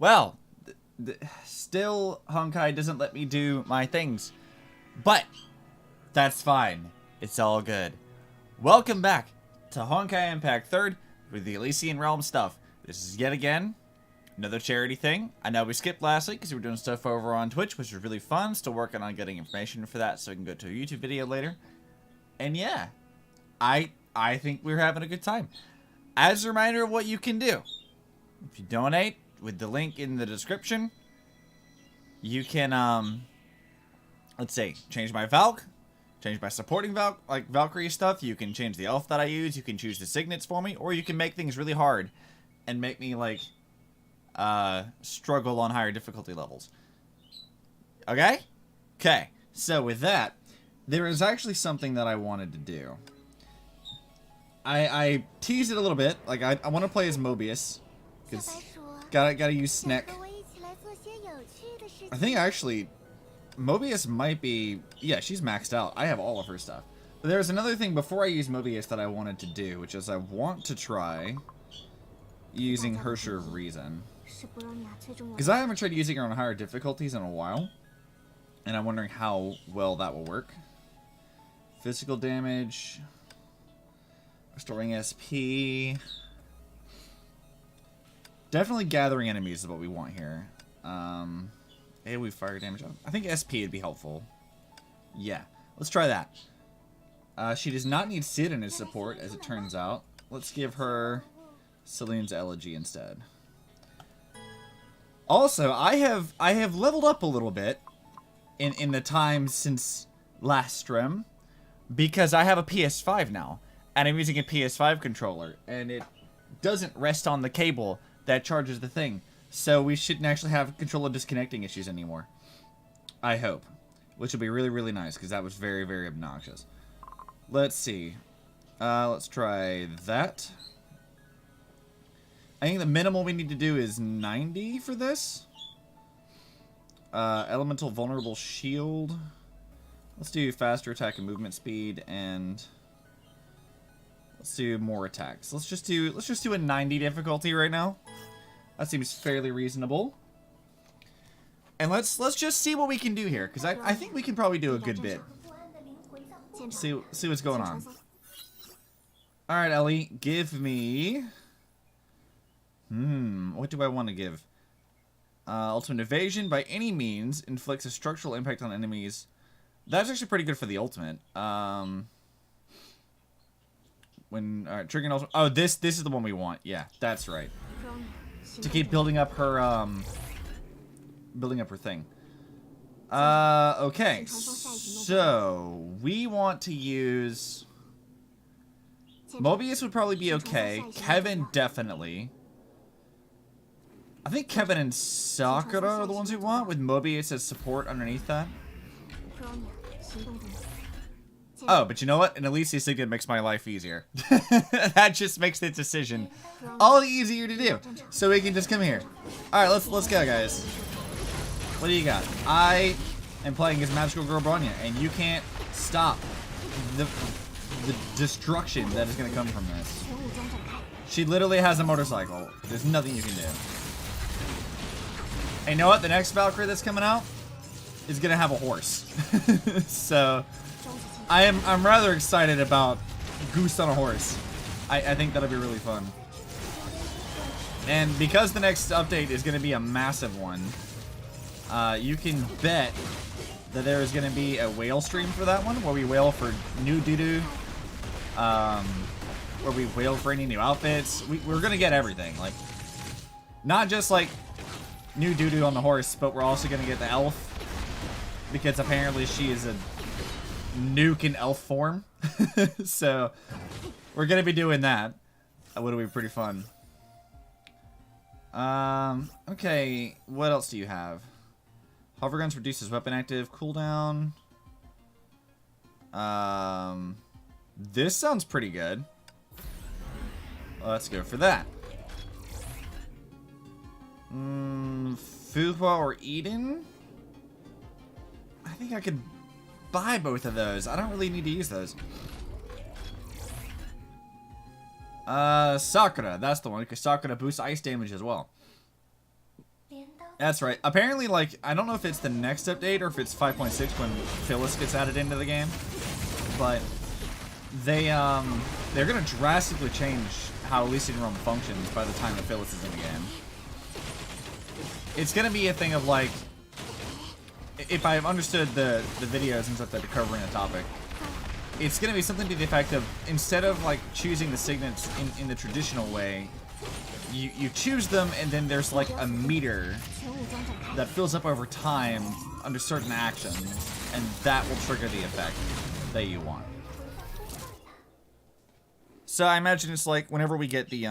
Well, still Honkai doesn't let me do my things. But that's fine. It's all good. Welcome back to Honkai Impact 3rd with the Elysian Realm stuff. This is yet again another charity thing. I know we skipped last week because we were doing stuff over on Twitch, which was really fun. Still working on getting information for that so we can go to a YouTube video later. And yeah, I think we're having a good time. As a reminder of what you can do, if you donate with the link in the description, you can let's see, change my Valk, change my supporting Valk, like Valkyrie stuff. You can change the elf that I use. You can choose the signets for me, or you can make things really hard and make me like struggle on higher difficulty levels. Okay? Okay. So with that, there is actually something that I wanted to do. I teased it a little bit. Like I want to play as Mobius, because gotta use Snek. I think actually Mobius might be, yeah, she's maxed out. I have all of her stuff. But there's another thing before I use Mobius that I wanted to do, which is I want to try using Hersher of Reason, because I haven't tried using her on higher difficulties in a while, and I'm wondering how well that will work. Physical damage, restoring SP. Definitely gathering enemies is what we want here. AoE fire damage. I think SP would be helpful. Yeah, let's try that. She does not need Sid in his support, as it turns out. Let's give her Selene's Elegy instead. Also, I have leveled up a little bit in the time since last stream, because I have a PS5 now, and I'm using a PS5 controller, and it doesn't rest on the cable that charges the thing. So we shouldn't actually have controller disconnecting issues anymore. I hope. Which will be really, really nice, because that was very, very obnoxious. Let's see. Let's try that. I think the minimal we need to do is 90 for this. Elemental Vulnerable Shield. Let's do faster attack and movement speed, and let's do more attacks. Let's just do a 90 difficulty right now. That seems fairly reasonable. And let's just see what we can do here, because I think we can probably do a good bit. See what's going on. Alright, Ellie, give me... what do I want to give? Ultimate Evasion, by any means, inflicts a structural impact on enemies. That's actually pretty good for the ultimate. Alright, triggering ultimate... Oh, this is the one we want. Yeah, that's right. To keep building up her thing. Okay, so we want to use Mobius would probably be okay. Kevin definitely. I think Kevin and Sakura are the ones we want, with Mobius as support underneath that. Oh, but you know what? An Elysian Signet makes my life easier. That just makes the decision all the easier to do. So we can just come here. Alright, let's go, guys. What do you got? I am playing as Magical Girl Bronya, and you can't stop the destruction that is going to come from this. She literally has a motorcycle. There's nothing you can do. And you know what? The next Valkyrie that's coming out is going to have a horse. So I'm rather excited about Goose on a horse. I think that'll be really fun. And because the next update is going to be a massive one, you can bet that there is going to be a whale stream for that one, where we whale for new doo-doo, where we whale for any new outfits. We're going to get everything. Like, not just like new doo-doo on the horse, but we're also going to get the elf, because apparently she is a nuke in elf form. So we're gonna be doing that. That would be pretty fun. Okay, what else do you have? Hover guns reduces weapon active cooldown. This sounds pretty good. Let's go for that. Fuhua or Eden? I think I could buy both of those. I don't really need to use those. Sakura, that's the one, because Sakura boosts ice damage as well. That's right. Apparently, like, I don't know if it's the next update or if it's 5.6 when Phyllis gets added into the game, but they're gonna drastically change how Elysian Realm functions by the time that Phyllis is in the game. It's gonna be a thing of like, if I've understood the videos and stuff that are covering the topic, it's gonna be something to the effect of, instead of like choosing the signets in the traditional way, you choose them and then there's like a meter that fills up over time under certain actions, and that will trigger the effect that you want. So I imagine it's like whenever we get the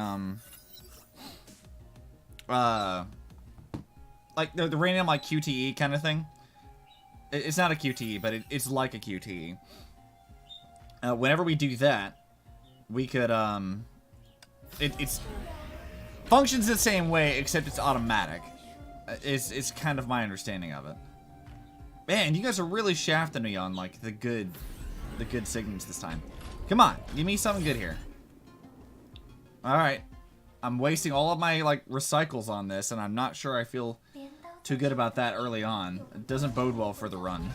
like the random like QTE kind of thing. It's not a QTE, but it's like a QTE. Whenever we do that, we could it's functions the same way except it's automatic. It's kind of my understanding of it. Man, you guys are really shafting me on like the good signals this time. Come on, give me something good here. All right, I'm wasting all of my like recycles on this, and I'm not sure I feel too good about that early on. It doesn't bode well for the run.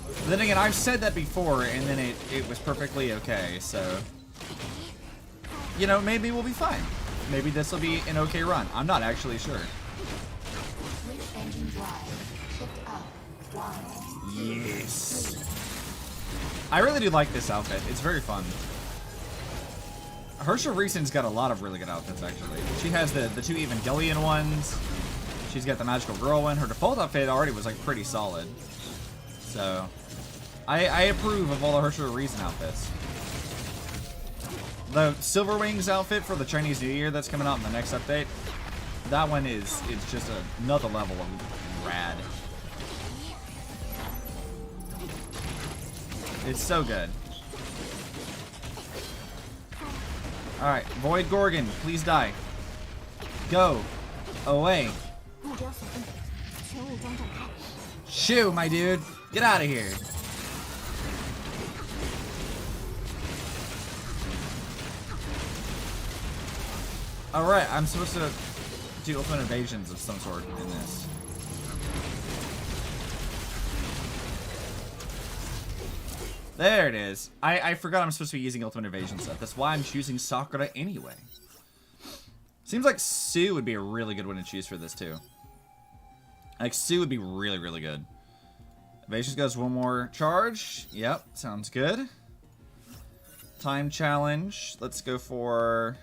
But then again, I've said that before, and then it was perfectly okay. So, you know, maybe we'll be fine. Maybe this will be an okay run. I'm not actually sure. Yes. I really do like this outfit. It's very fun. Hersha Reason's got a lot of really good outfits, actually. She has the two Evangelion ones. She's got the Magical Girl one. Her default outfit already was, like, pretty solid. So, I approve of all the Hersha Reason outfits. The Silver Wings outfit for the Chinese New Year that's coming out in the next update, that one is just another level of rad. It's so good. Alright, Void Gorgon, please die. Go. Away. Shoo, my dude. Get out of here. Alright, I'm supposed to do ultimate evasions of some sort in this. There it is. I forgot I'm supposed to be using ultimate evasion stuff. That's why I'm choosing Sakura anyway. Seems like Sue would be a really good one to choose for this too. Like Sue would be really, really good. Evasions goes one more charge. Yep, sounds good. Time challenge. Let's go for...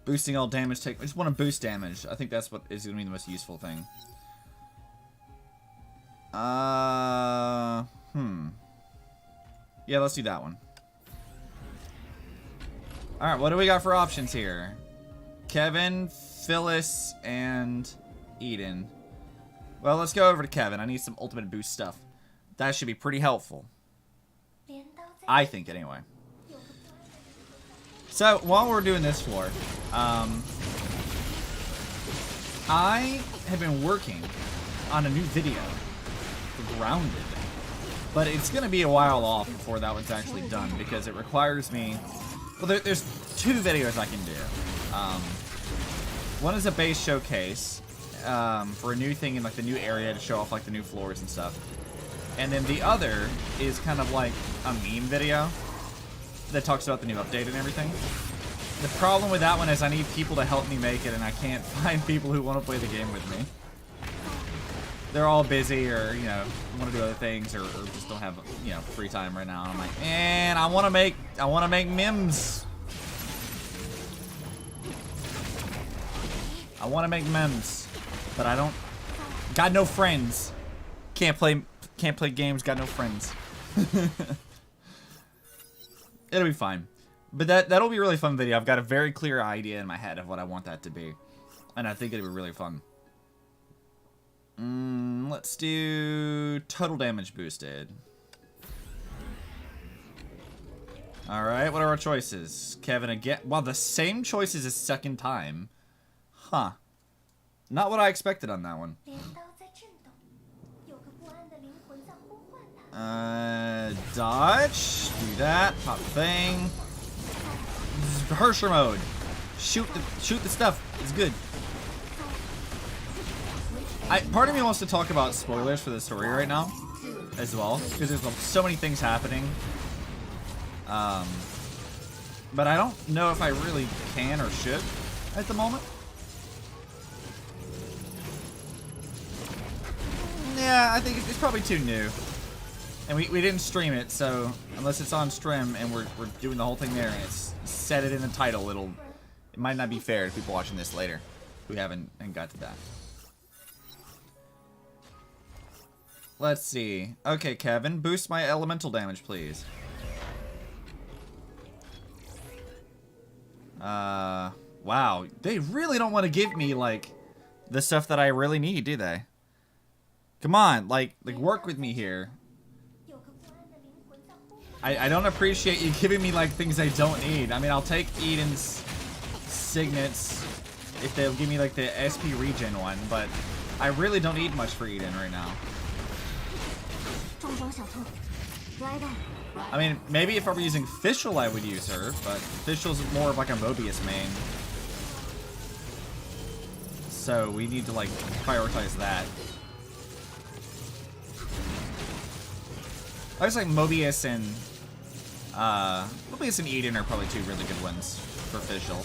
boosting all damage. I just want to boost damage. I think that's what is going to be the most useful thing. Yeah, let's do that one. Alright, what do we got for options here? Kevin, Phyllis, and Eden. Well, let's go over to Kevin. I need some ultimate boost stuff. That should be pretty helpful. I think, anyway. So, while we're doing this floor, I have been working on a new video for Grounded. But it's going to be a while off before that one's actually done, because it requires me... Well, there's two videos I can do. One is a base showcase for a new thing in like the new area to show off like the new floors and stuff. And then the other is kind of like a meme video that talks about the new update and everything. The problem with that one is I need people to help me make it, and I can't find people who want to play the game with me. They're all busy, or, you know, want to do other things, or just don't have, you know, free time right now. And I'm like, man, I want to make memes. I want to make memes, but I don't. Got no friends. Can't play games. Got no friends. It'll be fine. But that'll be a really fun video. I've got a very clear idea in my head of what I want that to be, and I think it'll be really fun. Let's do total damage boosted. Alright, what are our choices? Kevin again. Wow, the same choices a second time. Huh. Not what I expected on that one. Dodge. Do that. Pop thing. Harsher mode. Shoot the stuff. It's good. Part of me wants to talk about spoilers for the story right now, as well, because there's so many things happening. But I don't know if I really can or should at the moment. Yeah, I think it's probably too new. And we didn't stream it, so unless it's on stream and we're doing the whole thing there and it's set it in the title, it might not be fair to people watching this later who haven't got to that. Let's see. Okay, Kevin, boost my elemental damage, please. Wow. They really don't want to give me, like, the stuff that I really need, do they? Come on, like work with me here. I don't appreciate you giving me, like, things I don't need. I mean, I'll take Eden's signets if they'll give me, like, the SP regen one, but I really don't need much for Eden right now. I mean, maybe if I were using Fischl, I would use her, but Fischl's more of like a Mobius main. So we need to, like, prioritize that. I was like Mobius and Eden are probably two really good ones for Fischl.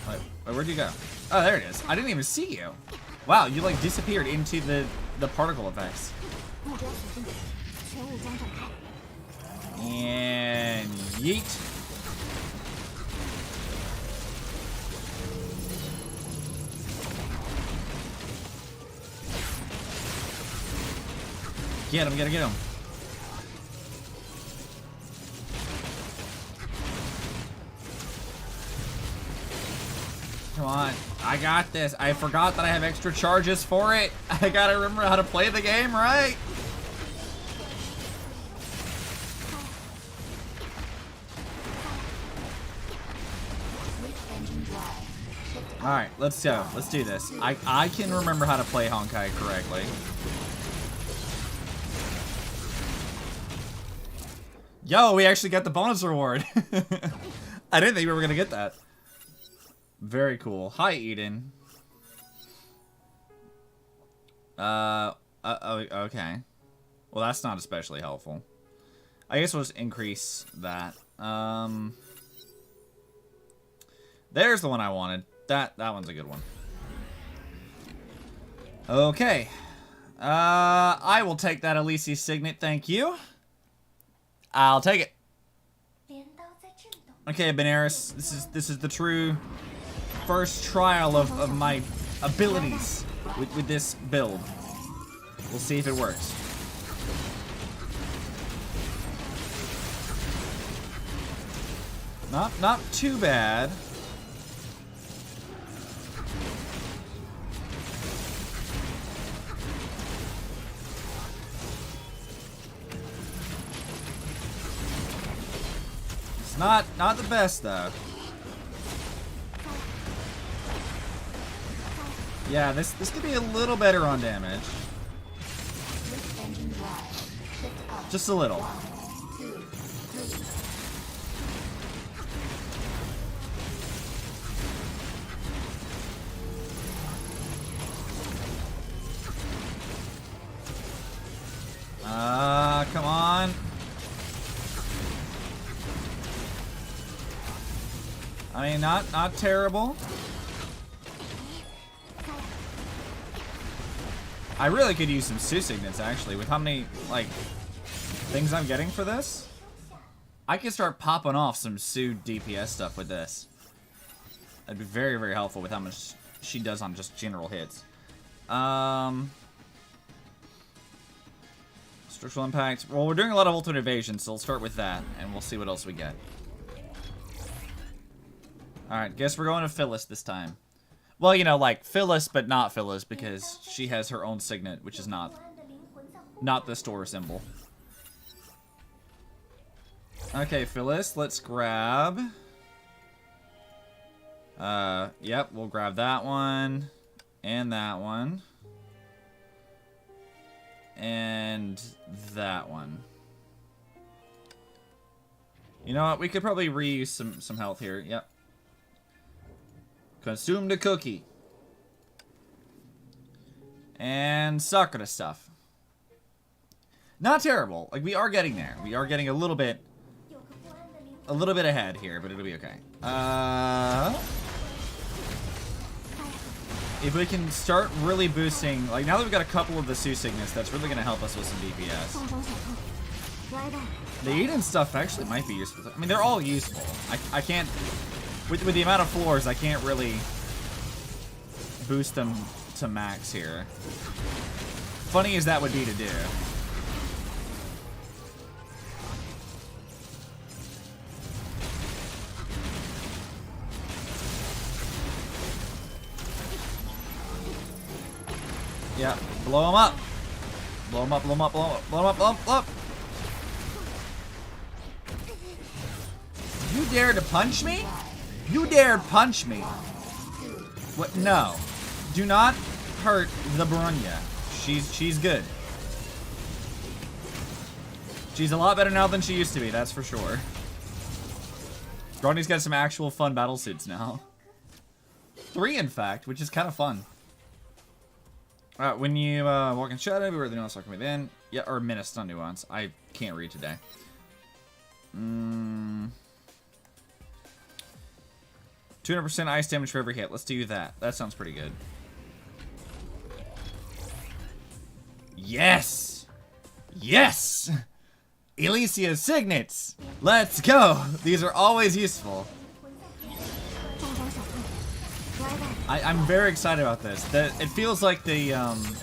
Wait, where'd you go? Oh, there it is. I didn't even see you. Wow, you like disappeared into the particle effects. And yeet. Get him, get him. Come on, I got this. I forgot that I have extra charges for it. I gotta remember how to play the game, right? Alright, let's go. Let's do this. I can remember how to play Honkai correctly. Yo, we actually got the bonus reward. I didn't think we were gonna get that. Very cool. Hi, Eden. Okay. Well, that's not especially helpful. I guess we'll just increase that. There's the one I wanted. That one's a good one. Okay. I will take that Elysian signet, thank you. I'll take it. Okay, Benaris, this is the true first trial of my abilities with this build. We'll see if it works. Not too bad. Not the best though. Yeah, this could be a little better on damage. Just a little. Come on. I mean, not terrible. I really could use some Sue signets actually. With how many like things I'm getting for this, I could start popping off some Sue DPS stuff with this. That'd be very, very helpful with how much she does on just general hits. Structural impact. Well, we're doing a lot of ultimate evasion, so we'll start with that, and we'll see what else we get. Alright, guess we're going to Phyllis this time. Well, you know, like Phyllis, but not Phyllis, because she has her own signet, which is not the store symbol. Okay, Phyllis, let's grab... yep, we'll grab that one, and that one. And that one. You know what? We could probably reuse some health here. Yep. Consume the cookie. And Sakura stuff. Not terrible. Like, we are getting there. We are getting a little bit ahead here, but it'll be okay. If we can start really boosting, like, now that we've got a couple of the Sue Signets, that's really going to help us with some DPS. The Eden stuff actually might be useful. I mean, they're all useful. I can't, with the amount of floors, I can't really boost them to max here. Funny as that would be to do. Yeah, blow him up. Blow him up, blow him up, blow him up, blow him up, blow him up, blow him up. You dare to punch me? You dared punch me. What? No. Do not hurt the Barunya. She's good. She's a lot better now than she used to be, that's for sure. Granny's got some actual fun battle suits now. 3, in fact, which is kind of fun. When you walk in shadow, beware the nuance are coming in. Yeah, or menace, not nuance. I can't read today. 200% ice damage for every hit. Let's do that. That sounds pretty good. Yes! Yes! Elysian signets! Let's go! These are always useful. I'm very excited about this. It feels like the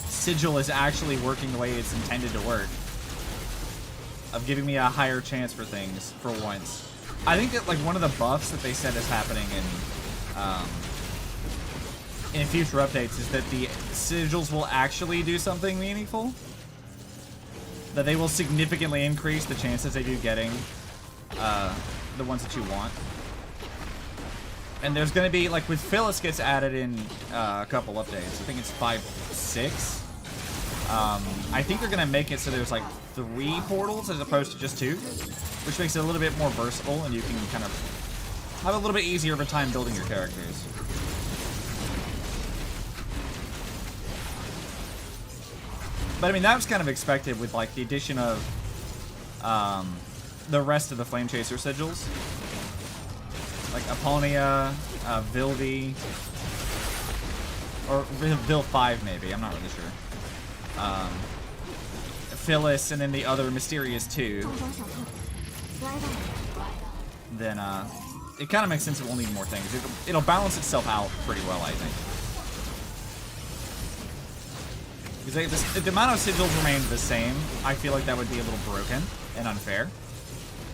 sigil is actually working the way it's intended to work. Of giving me a higher chance for things, for once. I think that, like, one of the buffs that they said is happening in future updates is that the sigils will actually do something meaningful. That they will significantly increase the chances they do getting the ones that you want. And there's going to be, like, with Phyllis gets added in a couple updates. I think it's 5, 6. I think they're going to make it so there's, like, 3 portals as opposed to just 2. Which makes it a little bit more versatile, and you can kind of have a little bit easier of a time building your characters. But, I mean, that was kind of expected with, like, the addition of the rest of the Flame Chaser sigils. Like Apollonia, Vilvi, or Vil 5 maybe, I'm not really sure. Phyllis, and then the other Mysterious 2. Then it kind of makes sense it will need more things. It'll balance itself out pretty well, I think. Because if the amount of sigils remained the same, I feel like that would be a little broken and unfair.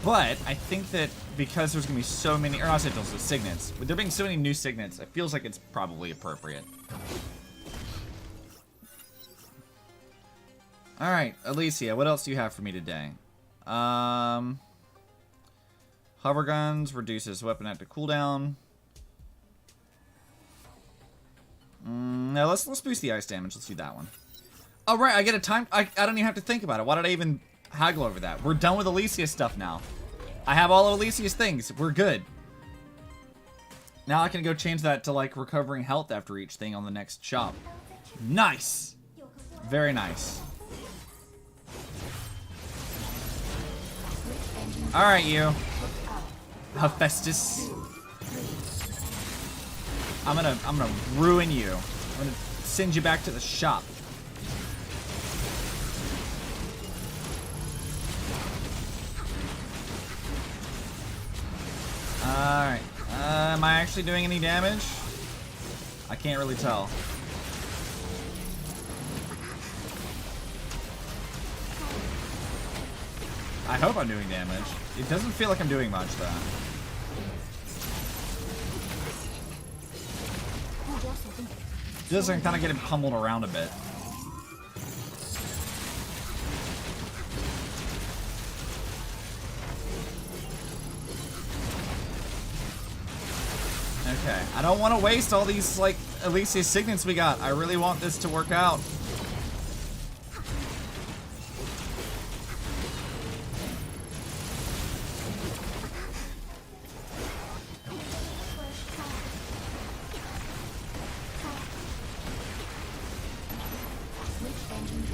But I think that because there's going to be so many, or not sigils, but signets. With there being so many new signets, it feels like it's probably appropriate. Alright, Alicia, what else do you have for me today? Hover guns reduces weapon active cooldown. No, let's boost the ice damage. Let's do that one. Oh, right, I get a time. I don't even have to think about it. Why did I even haggle over that? We're done with Alicia's stuff now. I have all of Alicia's things. We're good. Now I can go change that to, like, recovering health after each thing on the next shop. Nice. Very nice. Alright, you. Hephaestus. I'm gonna ruin you. I'm gonna send you back to the shop. Alright. Am I actually doing any damage? I can't really tell. I hope I'm doing damage. It doesn't feel like I'm doing much, though. Just kind of getting pummeled around a bit. Okay, I don't want to waste all these, like, Elysian signets we got. I really want this to work out.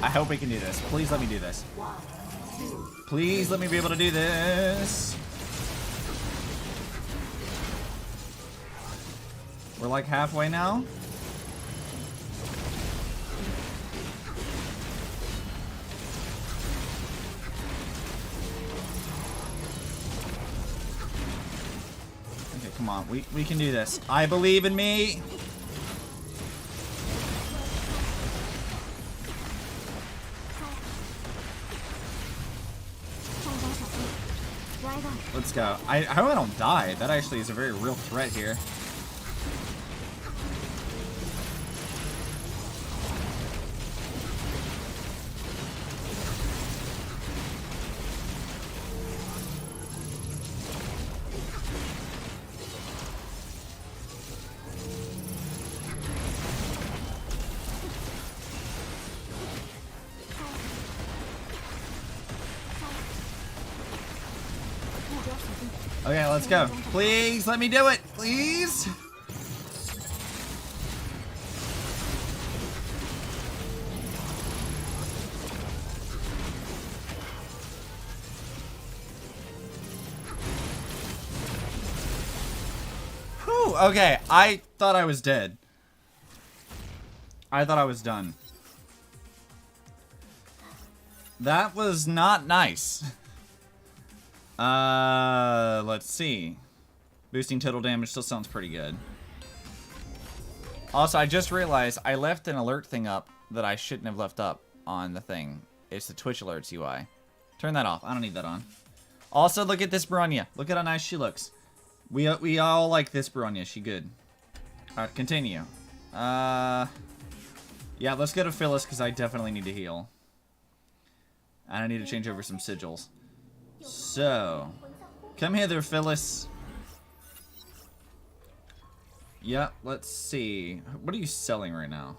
I hope we can do this. Please let me do this. Please let me be able to do this. We're like halfway now. Okay, come on. We can do this. I believe in me. Let's go. I hope I don't die. That actually is a very real threat here. Okay, let's go. Please, let me do it. Please. Whew, okay, I thought I was dead. I thought I was done. That was not nice. Let's see. Boosting total damage still sounds pretty good. Also, I just realized I left an alert thing up that I shouldn't have left up on the thing. It's the Twitch alerts UI. Turn that off. I don't need that on. Also, look at this Bronya. Look at how nice she looks. We all like this Bronya. She good. Alright, continue. Yeah, let's go to Phyllis because I definitely need to heal. And I need to change over some sigils. So, come hither, Phyllis. Yep, let's see. What are you selling right now?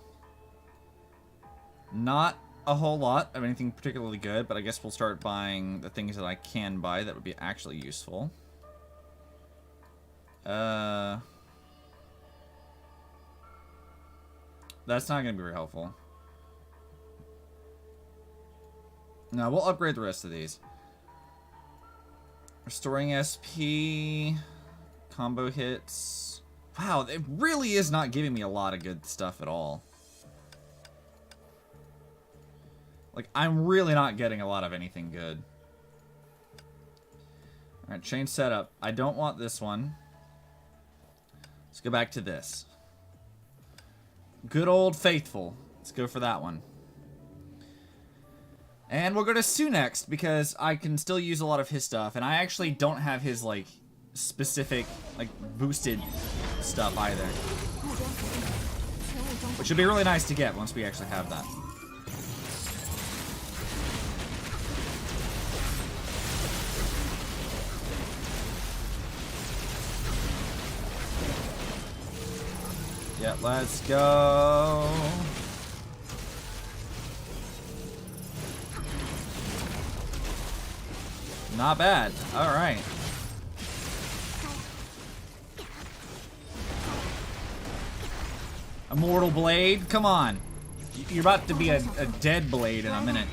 Not a whole lot of anything particularly good, but I guess we'll start buying the things that I can buy that would be actually useful. That's not going to be very helpful. No, we'll upgrade the rest of these. Restoring SP, combo hits. Wow, it really is not giving me a lot of good stuff at all. Like, I'm really not getting a lot of anything good. Alright, change setup. I don't want this one. Let's go back to this. Good old faithful. Let's go for that one. And we'll go to Sue next, because I can still use a lot of his stuff, and I actually don't have his, like, specific, like, boosted stuff either. Which would be really nice to get once we actually have that. Yeah, let's go. Not bad. All right. Immortal Blade? Come on. You're about to be a dead blade in a minute.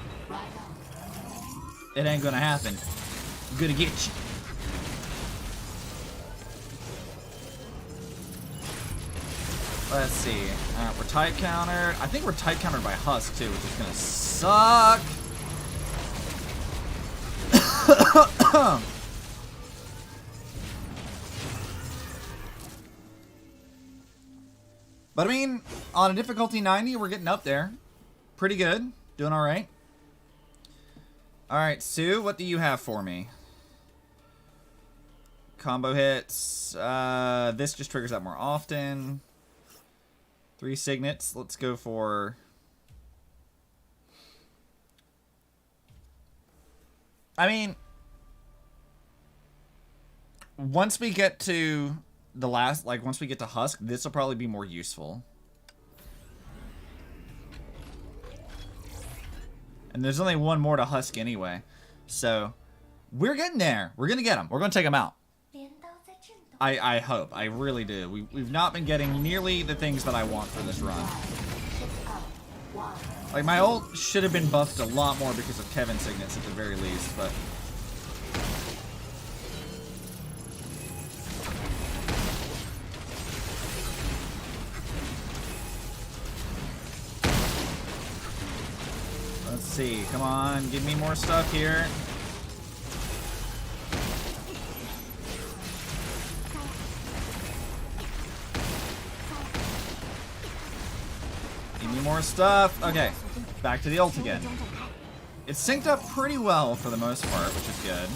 It ain't gonna happen. I'm gonna get you. Let's see. We're type countered. I think we're type countered by Husk too, which is gonna suck. But I mean, on a difficulty 90, we're getting up there. Pretty good. Doing alright. Alright, Sue, what do you have for me? Combo hits. This just triggers that more often. 3 signets. Let's go for... I mean... Once we get to the last, like, once we get to Husk, this will probably be more useful. And there's only one more to Husk anyway. So, we're getting there. We're going to get them. We're going to take them out. I hope. I really do. We've not been getting nearly the things that I want for this run. Like, my ult should have been buffed a lot more because of Kevin's sickness at the very least, but... Let's see. Come on, give me more stuff here. Give me more stuff. Okay, back to the ult again. It's synced up pretty well for the most part, which is good.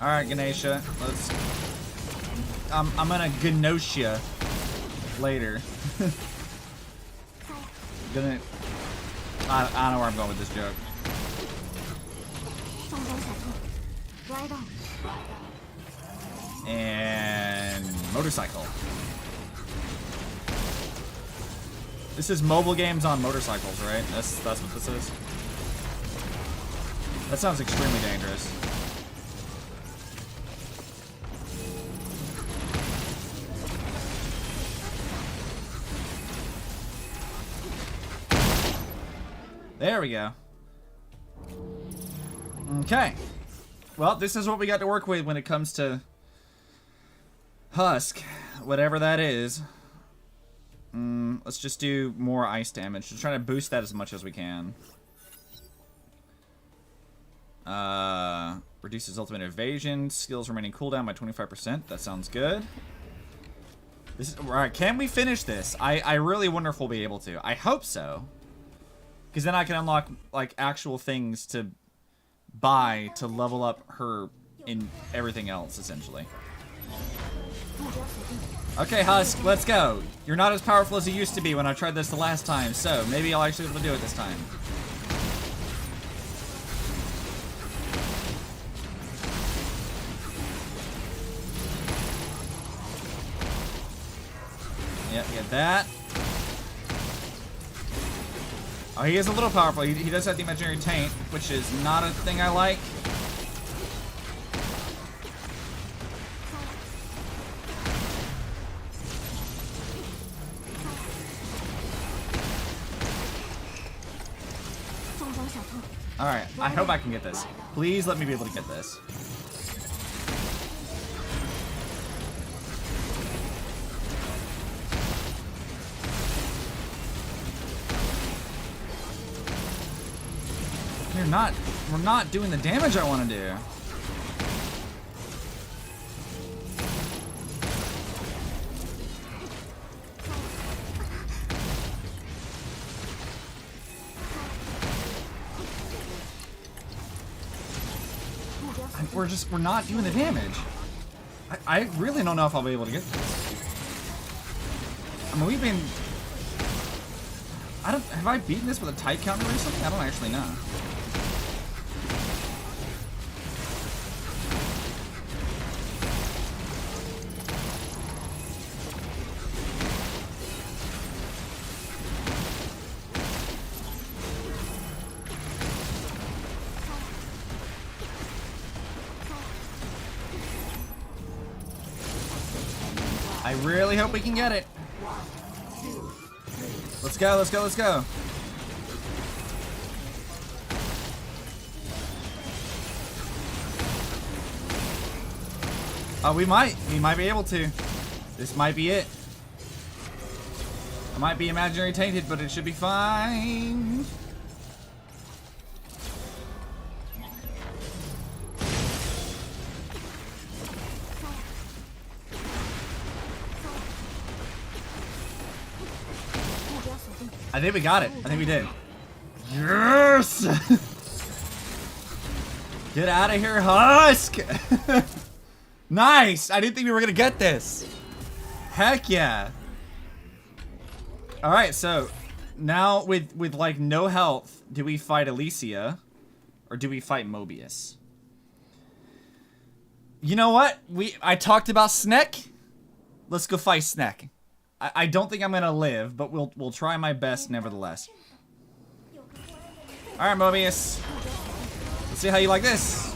Alright, Ganesha, let's... I'm gonna Ganosha later. Gonna... I don't know where I'm going with this joke. And... motorcycle. This is mobile games on motorcycles, right? That's what this is. That sounds extremely dangerous. There we go. Okay. Well, this is what we got to work with when it comes to Husk, whatever that is. Let's just do more ice damage. Just try to boost that as much as we can. Reduces ultimate evasion. Skills remaining cooldown by 25%. That sounds good. This is, alright, can we finish this? I really wonder if we'll be able to. I hope so. Because then I can unlock, like, actual things to buy to level up her in everything else, essentially. Okay, Husk, let's go. You're not as powerful as you used to be when I tried this the last time, so maybe I'll actually be able to do it this time. Yep, get that. Oh, he is a little powerful. He does have the imaginary taint, which is not a thing I like. Alright, I hope I can get this. Please let me be able to get this. We're not doing the damage I want to do. We're not doing the damage. I really don't know if I'll be able to get this. I mean, we've been... have I beaten this with a type counter recently? I don't actually know. I really hope we can get it. Let's go, let's go, let's go. Oh, we might be able to. This might be it. I might be imaginary tainted, but it should be fine. I think we got it. I think we did. Yes! Get out of here, Husk! Nice! I didn't think we were gonna get this. Heck yeah. Alright, so now with like no health, do we fight Elysia or do we fight Mobius? You know what? I talked about Snek. Let's go fight Snek. I don't think I'm gonna live, but we'll try my best nevertheless. Alright, Mobius. Let's see how you like this.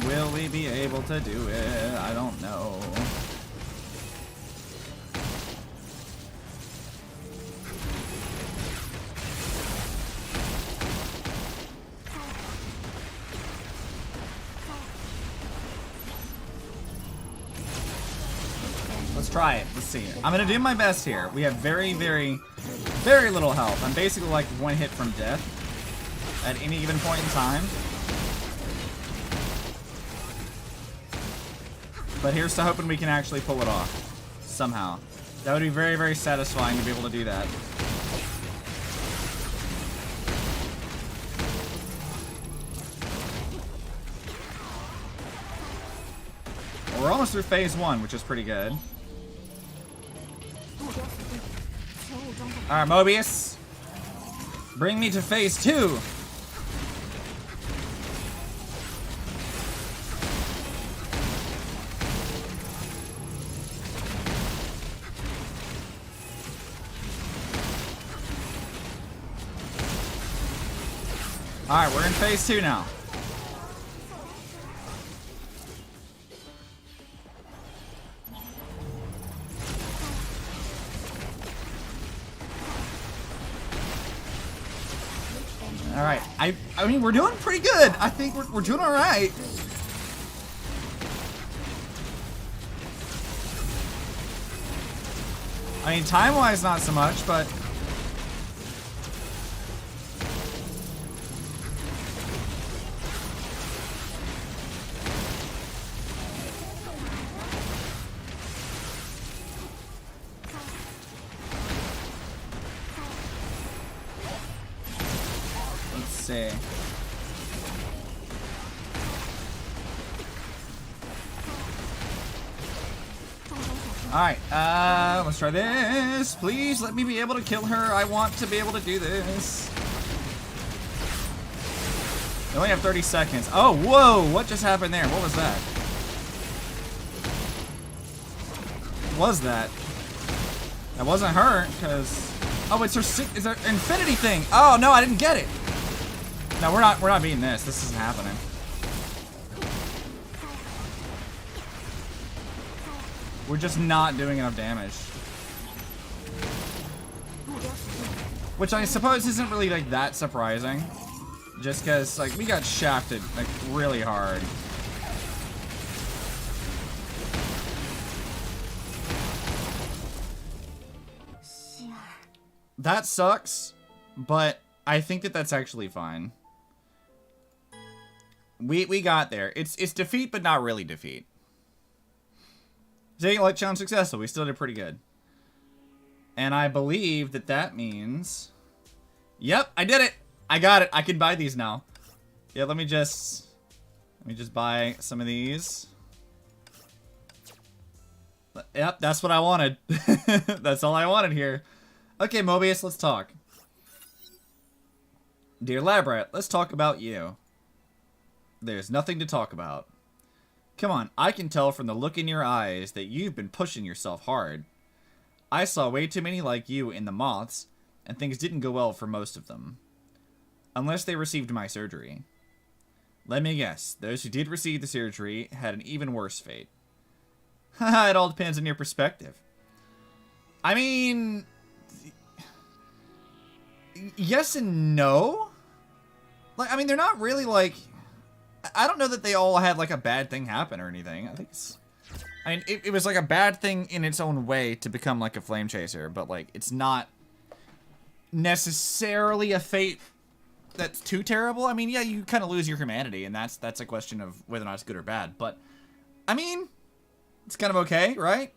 Will we be able to do it? I don't know. Let's try it. Let's see. I'm gonna do my best here. We have very, very, very little health. I'm basically like one hit from death at any given point in time. But here's to hoping we can actually pull it off. Somehow. That would be very, very satisfying to be able to do that. Well, we're almost through phase 1, which is pretty good. Alright, Mobius. Bring me to phase 2. Alright, we're in phase 2 now. Alright, I mean, we're doing pretty good. I think we're doing alright. I mean, time-wise, not so much, but... see. Alright, let's try this. Please let me be able to kill her. I want to be able to do this. I only have 30 seconds. Oh, whoa! What just happened there? What was that? What was that? That wasn't her, because... Oh, it's her... Is her infinity thing? Oh, no, I didn't get it. No, we're not beating this. This isn't happening. We're just not doing enough damage. Which I suppose isn't really like that surprising. Just because like we got shafted like really hard. That sucks, but I think that that's actually fine. We got there. It's defeat, but not really defeat. Saying like challenge successful. We still did pretty good. And I believe that that means... Yep, I did it! I got it. I can buy these now. Yeah, let me just buy some of these. Yep, that's what I wanted. That's all I wanted here. Okay, Mobius, let's talk. Dear Labrat, let's talk about you. There's nothing to talk about. Come on, I can tell from the look in your eyes that you've been pushing yourself hard. I saw way too many like you in the moths, and things didn't go well for most of them. Unless they received my surgery. Let me guess, those who did receive the surgery had an even worse fate. Haha, it all depends on your perspective. I mean... Yes and no? Like, I mean, they're not really like... I don't know that they all had like a bad thing happen or anything. I think it's... I mean, it was like a bad thing in its own way to become like a flame chaser, but like, it's not necessarily a fate that's too terrible. I mean, yeah, you kind of lose your humanity, and that's a question of whether or not it's good or bad, but... I mean, it's kind of okay, right?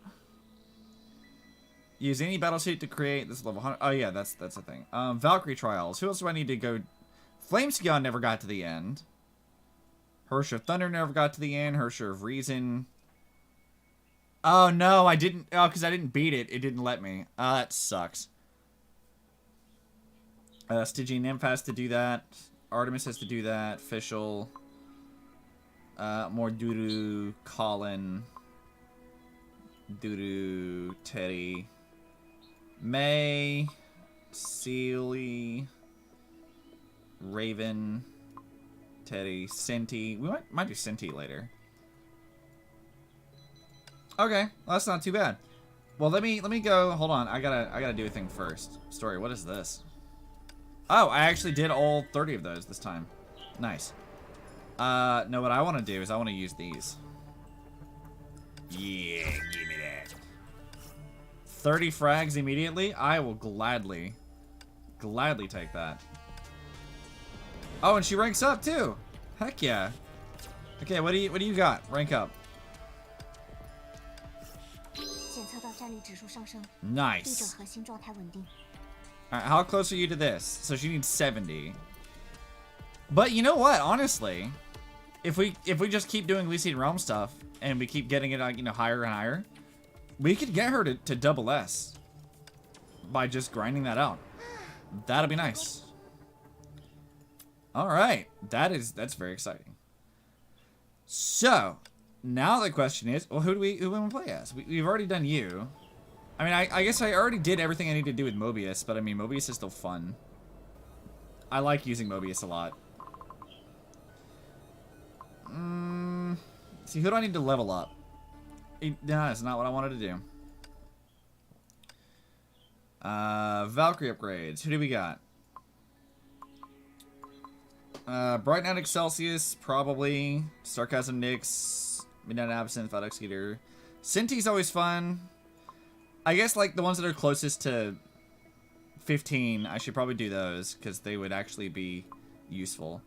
Use any battlesuit to create this level 100. Oh yeah, that's the thing. Valkyrie Trials. Who else do I need to go? Flamescion never got to the end. Hersher of Thunder never got to the end. Hersher of Reason. Oh no, I didn't. Oh, because I didn't beat it. It didn't let me. That sucks. Stygian Nymph has to do that. Artemis has to do that. Fischl. More doo-doo, Colin. Doo-doo, Teddy. May. Sealy. Raven. Teddy. Senti. We might do Senti later. Okay, well, that's not too bad. Well, let me go. Hold on, I gotta do a thing first. Story. What is this? Oh, I actually did all 30 of those this time. Nice. No, what I want to do is I want to use these. Yeah, give me that. 30 frags immediately. I will gladly take that. Oh, and she ranks up too. Heck yeah. Okay, what do you got? Rank up. Nice. Alright, how close are you to this? So she needs 70. But you know what? Honestly, if we just keep doing Elysian Realm stuff and we keep getting it, you know, higher and higher, we could get her to double S by just grinding that out. That'll be nice. All right, that's very exciting. So now the question is, well, who do we want to play as? We've already done you. I mean, I guess I already did everything I need to do with Mobius, but I mean, Mobius is still fun. I like using Mobius a lot. See, who do I need to level up? No, that's not what I wanted to do. Valkyrie upgrades. Who do we got? Bright Knight Excelsius, probably. Sarcasm Nyx, Midnight Absinthe, Vidox Eater. Senti's always fun. I guess, like, the ones that are closest to 15, I should probably do those, because they would actually be useful.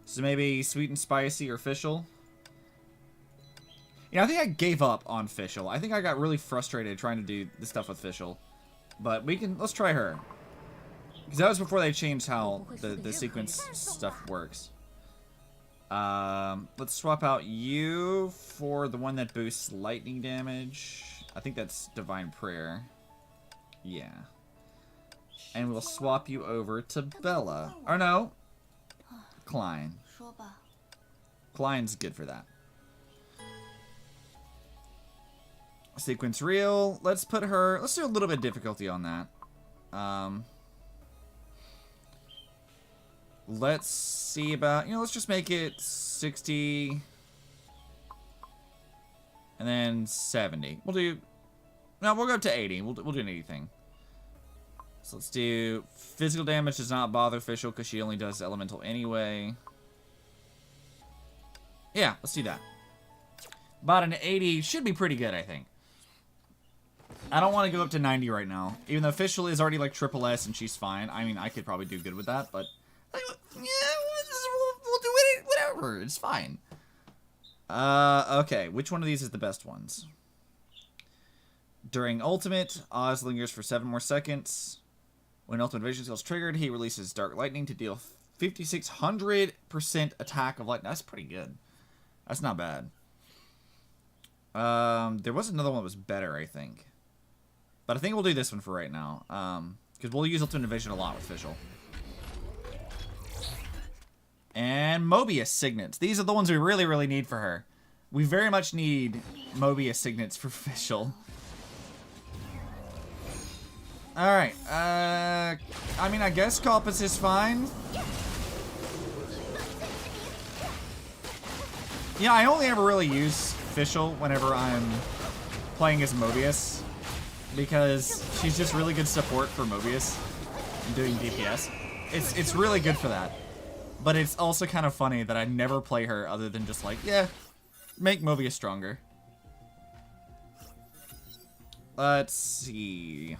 So maybe Sweet and Spicy or Fischl. You know, I think I gave up on Fischl. I think I got really frustrated trying to do this stuff with Fischl. But let's try her. Because that was before they changed how the sequence stuff works. Let's swap out you for the one that boosts lightning damage. I think that's Divine Prayer. Yeah. And we'll swap you over to Bella. Or no. Klein. Klein's good for that. Sequence Real. Let's put her... Let's do a little bit of difficulty on that. Let's see about... You know, let's just make it 60... And then 70. We'll do... No, we'll go up to 80. We'll do an 80 thing. So let's do... Physical damage does not bother Fischl because she only does elemental anyway. Yeah, let's do that. About an 80 should be pretty good, I think. I don't want to go up to 90 right now. Even though Fischl is already like triple S and she's fine. I mean, I could probably do good with that, but... Yeah, we'll do it, whatever. It's fine. Okay. Which one of these is the best ones? During Ultimate, Oz lingers for 7 more seconds. When Ultimate Vision skill is triggered, he releases Dark Lightning to deal 5,600% attack of lightning. That's pretty good. That's not bad. There was another one that was better, I think. But I think we'll do this one for right now. Because we'll use Ultimate Vision a lot with Fischl. And Mobius Signets. These are the ones we really, really need for her. We very much need Mobius Signets for Fischl. Alright. I mean, I guess Kalpis is fine. Yeah, I only ever really use Fischl whenever I'm playing as Mobius. Because she's just really good support for Mobius and doing DPS. It's really good for that. But it's also kind of funny that I never play her other than just like, yeah, make Mobius stronger. Let's see.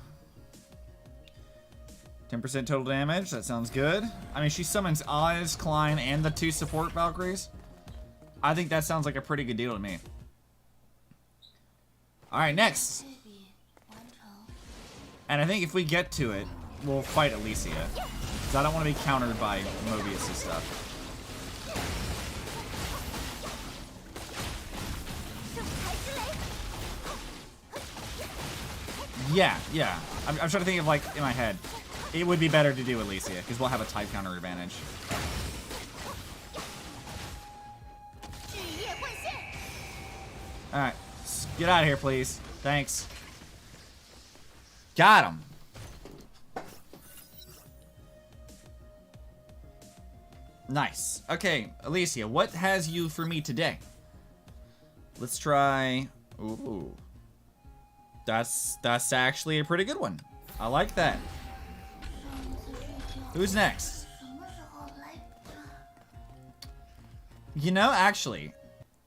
10% total damage, that sounds good. I mean, she summons Oz, Klein, and the 2 support Valkyries. I think that sounds like a pretty good deal to me. Alright, next. And I think if we get to it, we'll fight Elysia. Because I don't want to be countered by Mobius' stuff. Yeah. I'm trying to think of, like, in my head. It would be better to do Elysia, because we'll have a type counter advantage. Alright. Get out of here, please. Thanks. Got him. Nice. Okay, Elysia, what has you for me today? Let's try... Ooh. That's actually a pretty good one. I like that. Who's next? You know, actually,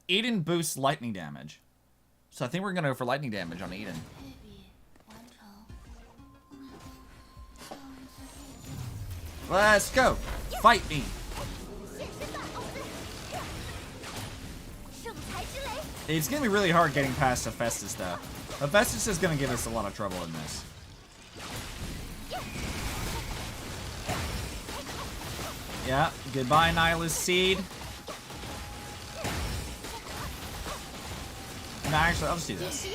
Eden boosts lightning damage. So I think we're gonna go for lightning damage on Eden. Let's go. Fight me. It's gonna be really hard getting past Hephaestus though. Hephaestus is gonna give us a lot of trouble in this. Yeah, goodbye Nihilus Seed. No, actually, I'll just do this.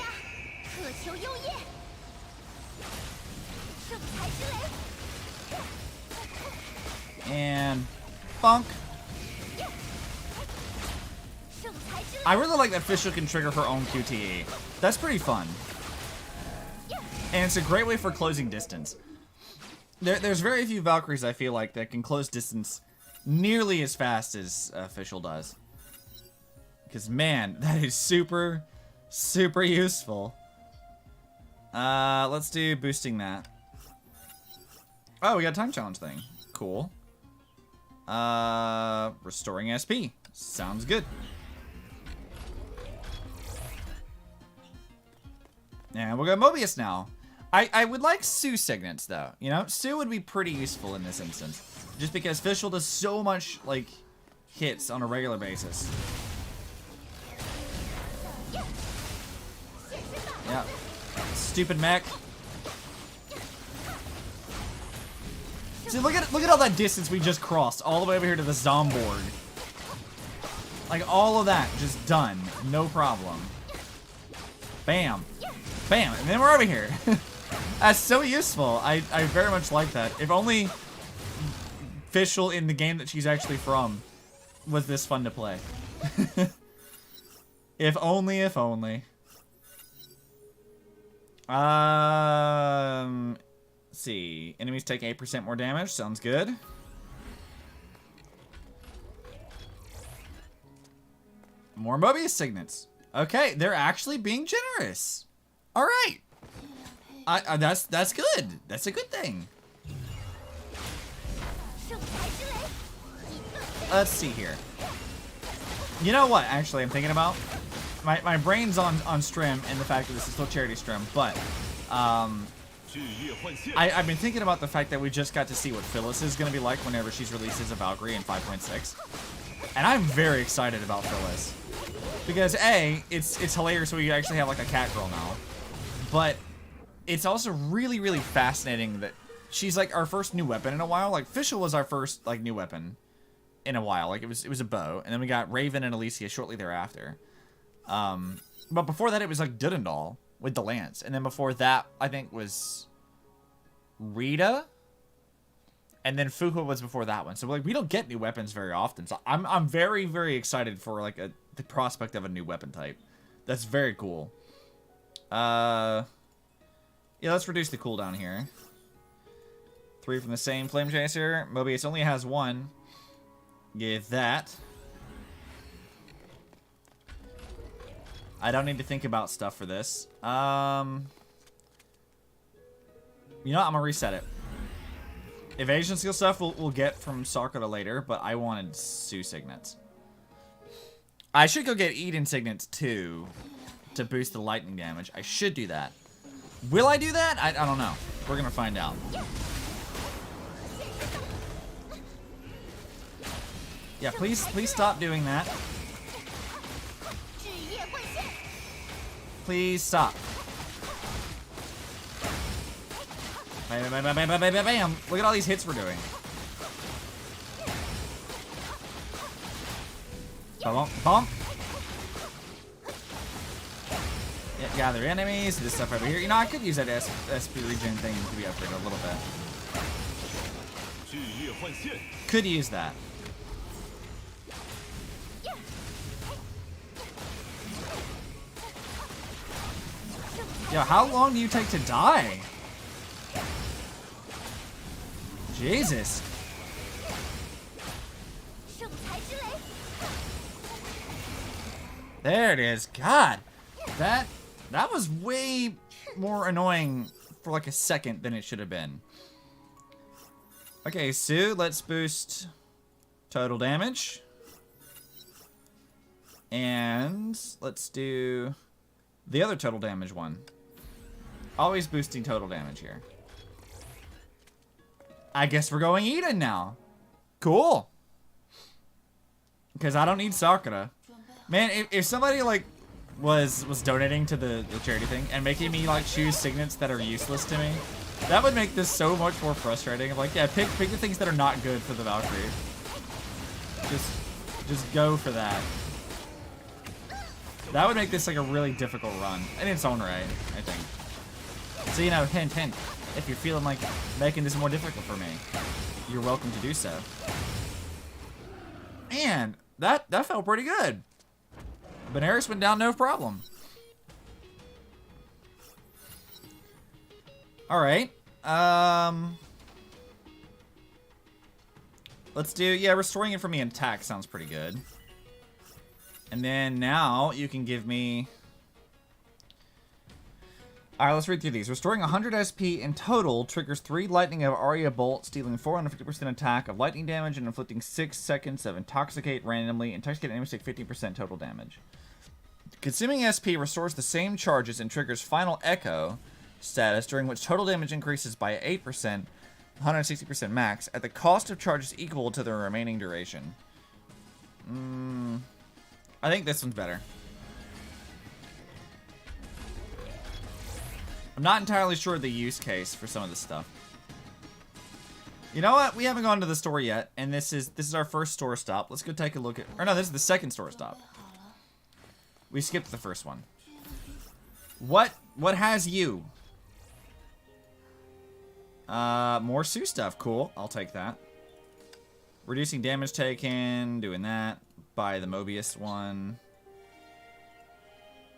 And bonk. I really like that Fischl can trigger her own QTE. That's pretty fun. And it's a great way for closing distance. There's very few Valkyries, I feel like, that can close distance nearly as fast as Fischl does. Because, man, that is super, super useful. Let's do boosting that. Oh, we got a time challenge thing. Cool. Restoring SP. Sounds good. And we'll go Mobius now. I would like Sue signets though. You know, Sue would be pretty useful in this instance. Just because Fischl does so much, like, hits on a regular basis. Yeah. Stupid mech. See, look at all that distance we just crossed. All the way over here to the Zomborg. Like, all of that just done. No problem. Bam. Bam. And then we're over here. That's so useful. I very much like that. If only Fischl in the game that she's actually from was this fun to play. If only, if only. Let's see. Enemies take 8% more damage. Sounds good. More Mobius signets. Okay, they're actually being generous. All right. That's good. That's a good thing. Let's see here. You know what? Actually, I'm thinking about my brain's on Strim and the fact that this is still charity Strim, but I've been thinking about the fact that we just got to see what Phyllis is going to be like whenever she's released as a Valkyrie in 5.6, and I'm very excited about Phyllis because A, it's hilarious we actually have like a cat girl now, but it's also really, really fascinating that she's like our first new weapon in a while. Like Fischl was our first like new weapon in a while. Like it was a bow, and then we got Raven and Elysia shortly thereafter. But before that, it was like Dudendal with the lance, and then before that, I think was Rita, and then Fuhua was before that one. So like we don't get new weapons very often. So I'm very, very excited for like the prospect of a new weapon type. That's very cool. Yeah, let's reduce the cooldown here. 3 from the same Flame Chaser. Mobius only has 1. Give that. I don't need to think about stuff for this. You know what? I'm gonna reset it. Evasion skill stuff we'll get from Sakura later, but I wanted Sue signets. I should go get Eden signets too to boost the lightning damage. I should do that. Will I do that? I don't know. We're gonna find out. Yeah, please stop doing that. Please stop. Bam, bam, bam, bam, bam, bam, bam. Look at all these hits we're doing. Bump, bump. Yeah, gather enemies. This stuff over here. You know, I could use that SP regen thing to be upgraded a little bit. Could use that. Yeah, how long do you take to die? Jesus. There it is. God, that was way more annoying for like a second than it should have been. Okay, so let's boost total damage. And let's do the other total damage one. Always boosting total damage here. I guess we're going Eden now. Cool. Because I don't need Sakura. Man, if somebody like was donating to the charity thing and making me like choose signets that are useless to me, that would make this so much more frustrating. I'm like, yeah, pick the things that are not good for the Valkyrie. Just go for that. That would make this like a really difficult run in its own right, I think. So, you know, hint, hint. If you're feeling like making this more difficult for me, you're welcome to do so. Man, that felt pretty good. Benares went down no problem. Alright. Let's do, yeah, restoring it for me in attack sounds pretty good. And then now you can give me... Alright, let's read through these. Restoring 100 SP in total triggers 3 lightning of Arya bolts, dealing 450% attack of lightning damage and inflicting 6 seconds of intoxicate randomly. Intoxicate enemies take 50% total damage. Consuming SP restores the same charges and triggers Final Echo status, during which total damage increases by 8%, 160% max, at the cost of charges equal to the remaining duration. I think this one's better. I'm not entirely sure of the use case for some of this stuff. You know what? We haven't gone to the store yet, and this is our first store stop. Let's go take a look at... Or no, this is the second store stop. We skipped the first one. What has you? More Sue stuff. Cool. I'll take that. Reducing damage taken. Doing that. Buy the Mobius one.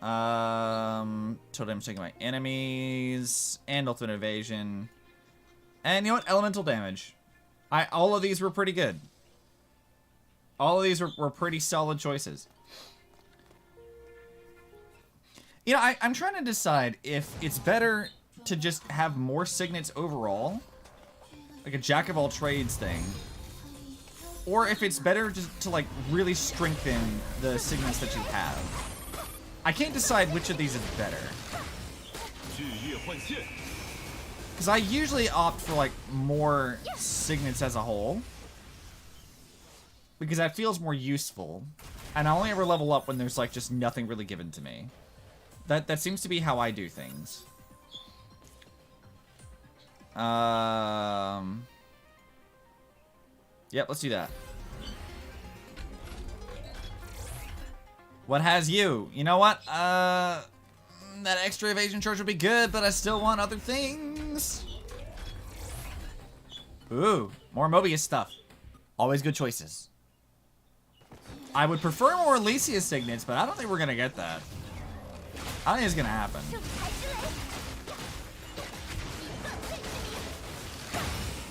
Total damage taken by enemies. And ultimate evasion. And you know what? Elemental damage. All of these were pretty good. All of these were pretty solid choices. You know, I'm trying to decide if it's better to just have more signets overall, like a jack of all trades thing, or if it's better just to like really strengthen the signets that you have. I can't decide which of these is better. Because I usually opt for like more signets as a whole, because that feels more useful, and I only ever level up when there's like just nothing really given to me. That seems to be how I do things. Yep, let's do that. What has you? You know what? That extra evasion charge would be good, but I still want other things. Ooh, more Mobius stuff. Always good choices. I would prefer more Elysian signets, but I don't think we're gonna get that. I don't think it's gonna happen.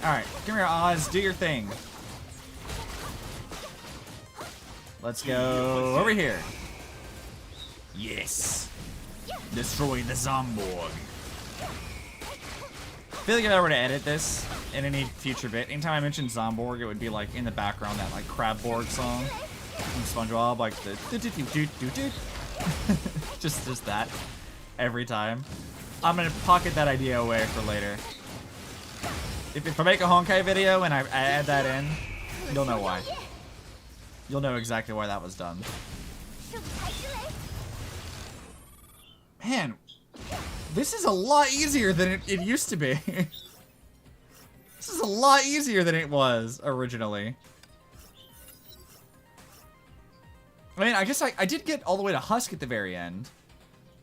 Alright, come here, Oz. Do your thing. Let's go over here. Yes. Destroy the Zomborg. I feel like if I were to edit this in any future bit, anytime I mention Zomborg, it would be like in the background that like Crabborg song from SpongeBob, like the do-do-do-do-do-do. just that every time. I'm gonna pocket that idea away for later. If I make a Honkai video and I add that in, you'll know why. You'll know exactly why that was done. Man, this is a lot easier than it used to be. This is a lot easier than it was originally. I mean, I guess I did get all the way to Husk at the very end.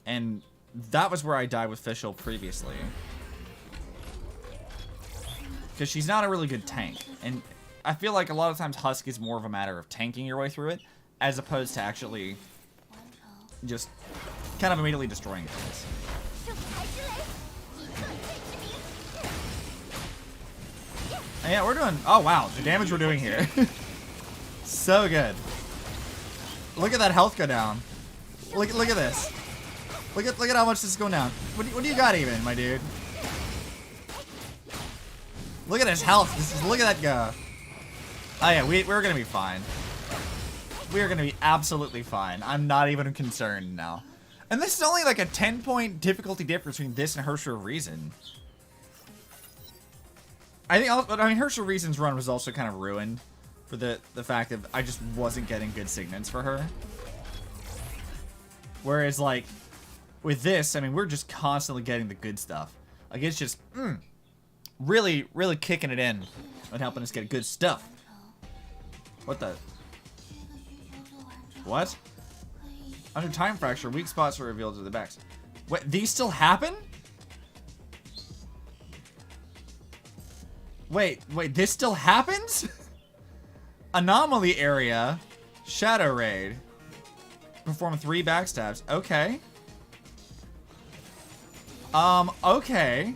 And that was where I died with Fischl previously. Because she's not a really good tank. And I feel like a lot of times Husk is more of a matter of tanking your way through it, as opposed to actually just kind of immediately destroying things. Yeah, we're doing... Oh, wow. The damage we're doing here. So good. Look at that health go down. Look at this. Look at how much this is going down. What do you got even, my dude? Look at his health. Look at that go. Oh, yeah. We're going to be fine. We are going to be absolutely fine. I'm not even concerned now. And this is only like a 10-point difficulty difference between this and Herrscher of Reason. I mean, Herrscher of Reason's run was also kind of ruined for the fact that I just wasn't getting good signets for her. Whereas, like, with this, I mean, we're just constantly getting the good stuff. Like, it's just, really, really kicking it in and helping us get good stuff. What the? What? Under time fracture, weak spots are revealed to the backs. Wait, these still happen? Wait, this still happens? Anomaly area, Shadow Raid. Perform 3 backstabs. Okay. Okay.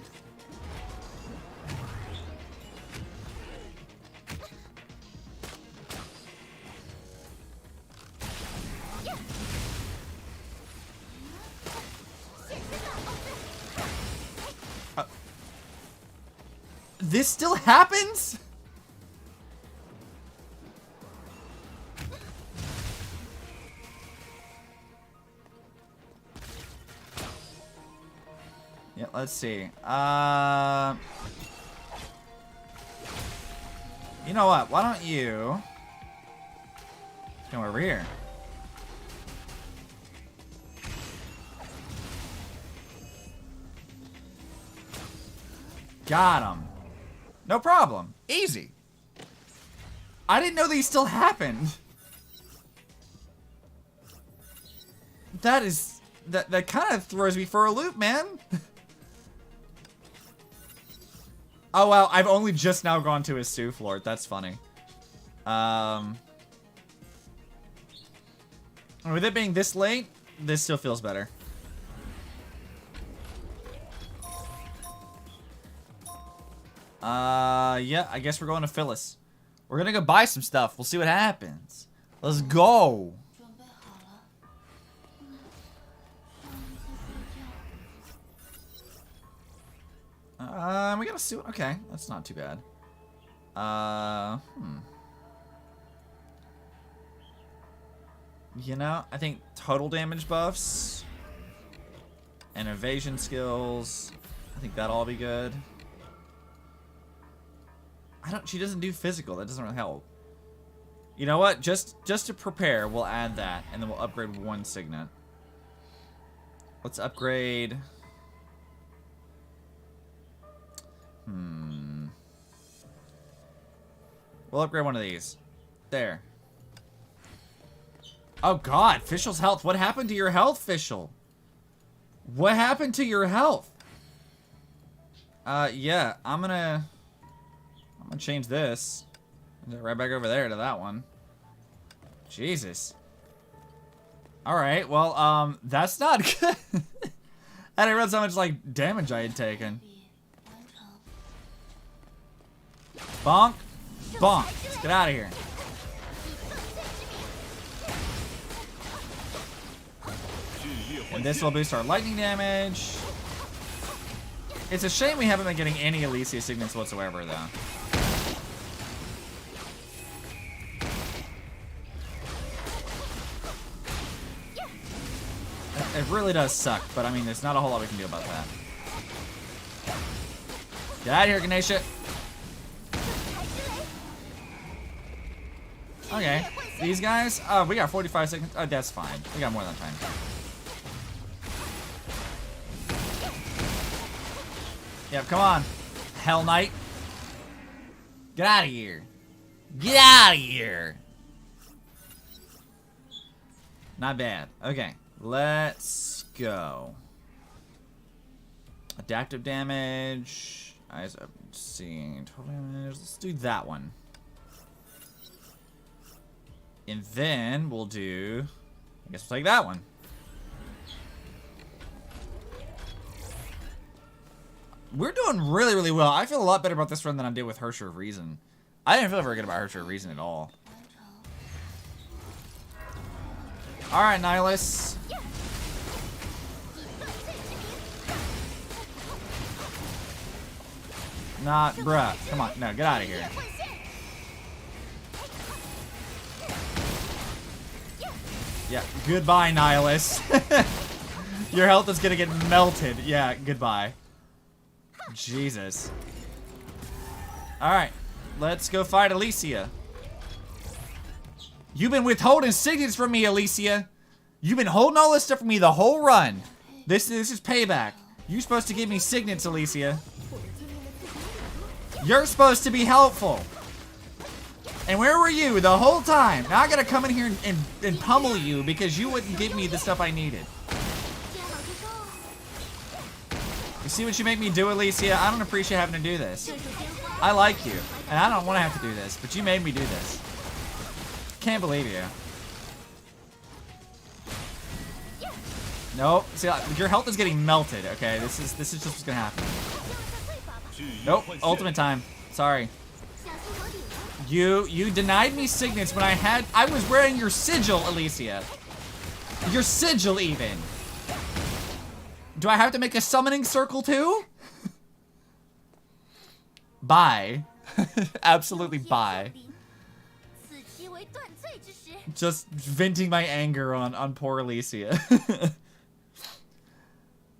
This still happens? Yeah, let's see. You know what? Why don't you come over here? Got him. No problem. Easy. I didn't know these still happened. That kind of throws me for a loop, man. Oh, wow. I've only just now gone to his Sue floor. That's funny. With it being this late, this still feels better. Yeah, I guess we're going to Phyllis. We're gonna go buy some stuff. We'll see what happens. Let's go. We got a suit. Okay, that's not too bad. You know, I think total damage buffs and evasion skills. I think that'll all be good. She doesn't do physical. That doesn't really help. You know what? Just to prepare, we'll add that, and then we'll upgrade 1 signet. Let's upgrade. We'll upgrade one of these. There. Oh God, Fischl's health. What happened to your health, Fischl? What happened to your health? Yeah, I'm gonna change this. Right back over there to that one. Jesus. Alright, well, that's not good. I didn't realize how much, like, damage I had taken. Bonk. Bonk. Let's get out of here. And this will boost our lightning damage. It's a shame we haven't been getting any Elysian signets whatsoever, though. It really does suck, but I mean, there's not a whole lot we can do about that. Get out of here, Ganesha. Okay, these guys, we got 45 seconds. Oh, that's fine. We got more than time. Yep, come on, Hell Knight. Get out of here. Get out of here. Not bad. Okay. Let's go. Adaptive damage. Eyes up. Seeing total damage. Let's do that one. And then we'll do. I guess we'll take that one. We're doing really, really well. I feel a lot better about this run than I did with Hersher of Reason. I didn't feel very good about Hersher of Reason at all. Alright, Nihilus. Not, bruh. Come on, no, get out of here. Yeah, goodbye, Nihilus. Your health is gonna get melted. Yeah, goodbye. Jesus. Alright, let's go fight Elysia. You've been withholding signets from me, Elysia. You've been holding all this stuff from me the whole run. This is payback. You're supposed to give me signets, Elysia. You're supposed to be helpful. And where were you the whole time? Now I gotta come in here and pummel you because you wouldn't give me the stuff I needed. You see what you make me do, Elysia? I don't appreciate having to do this. I like you, and I don't want to have to do this, but you made me do this. Can't believe you. Nope. See, your health is getting melted. Okay, this is just what's gonna happen. Nope. Ultimate time. Sorry. You denied me signets when I was wearing your sigil, Elysia. Your sigil, even. Do I have to make a summoning circle too? Bye. Absolutely bye. Just venting my anger on poor Elysia.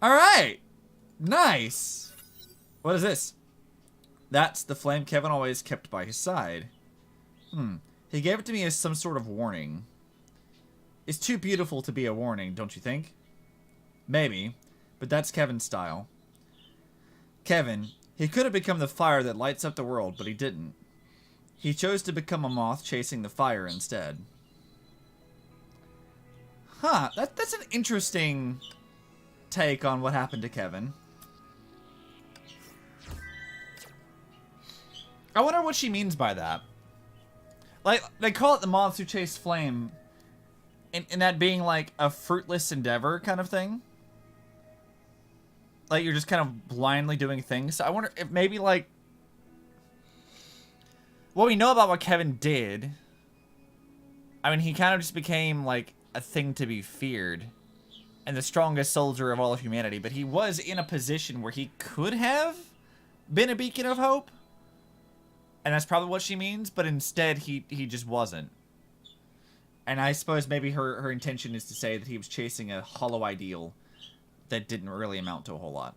Alright. Nice. What is this? That's the flame Kevin always kept by his side. He gave it to me as some sort of warning. It's too beautiful to be a warning, don't you think? Maybe, but that's Kevin's style. Kevin, he could have become the fire that lights up the world, but he didn't. He chose to become a moth chasing the fire instead. Huh, that's an interesting take on what happened to Kevin. I wonder what she means by that. Like, they call it the moths who chase flame, and that being like a fruitless endeavor kind of thing. Like, you're just kind of blindly doing things. So I wonder if maybe, like, what we know about what Kevin did, I mean, he kind of just became, like, a thing to be feared. And the strongest soldier of all of humanity. But he was in a position where he could have been a beacon of hope. And that's probably what she means, but instead he just wasn't. And I suppose maybe her intention is to say that he was chasing a hollow ideal that didn't really amount to a whole lot.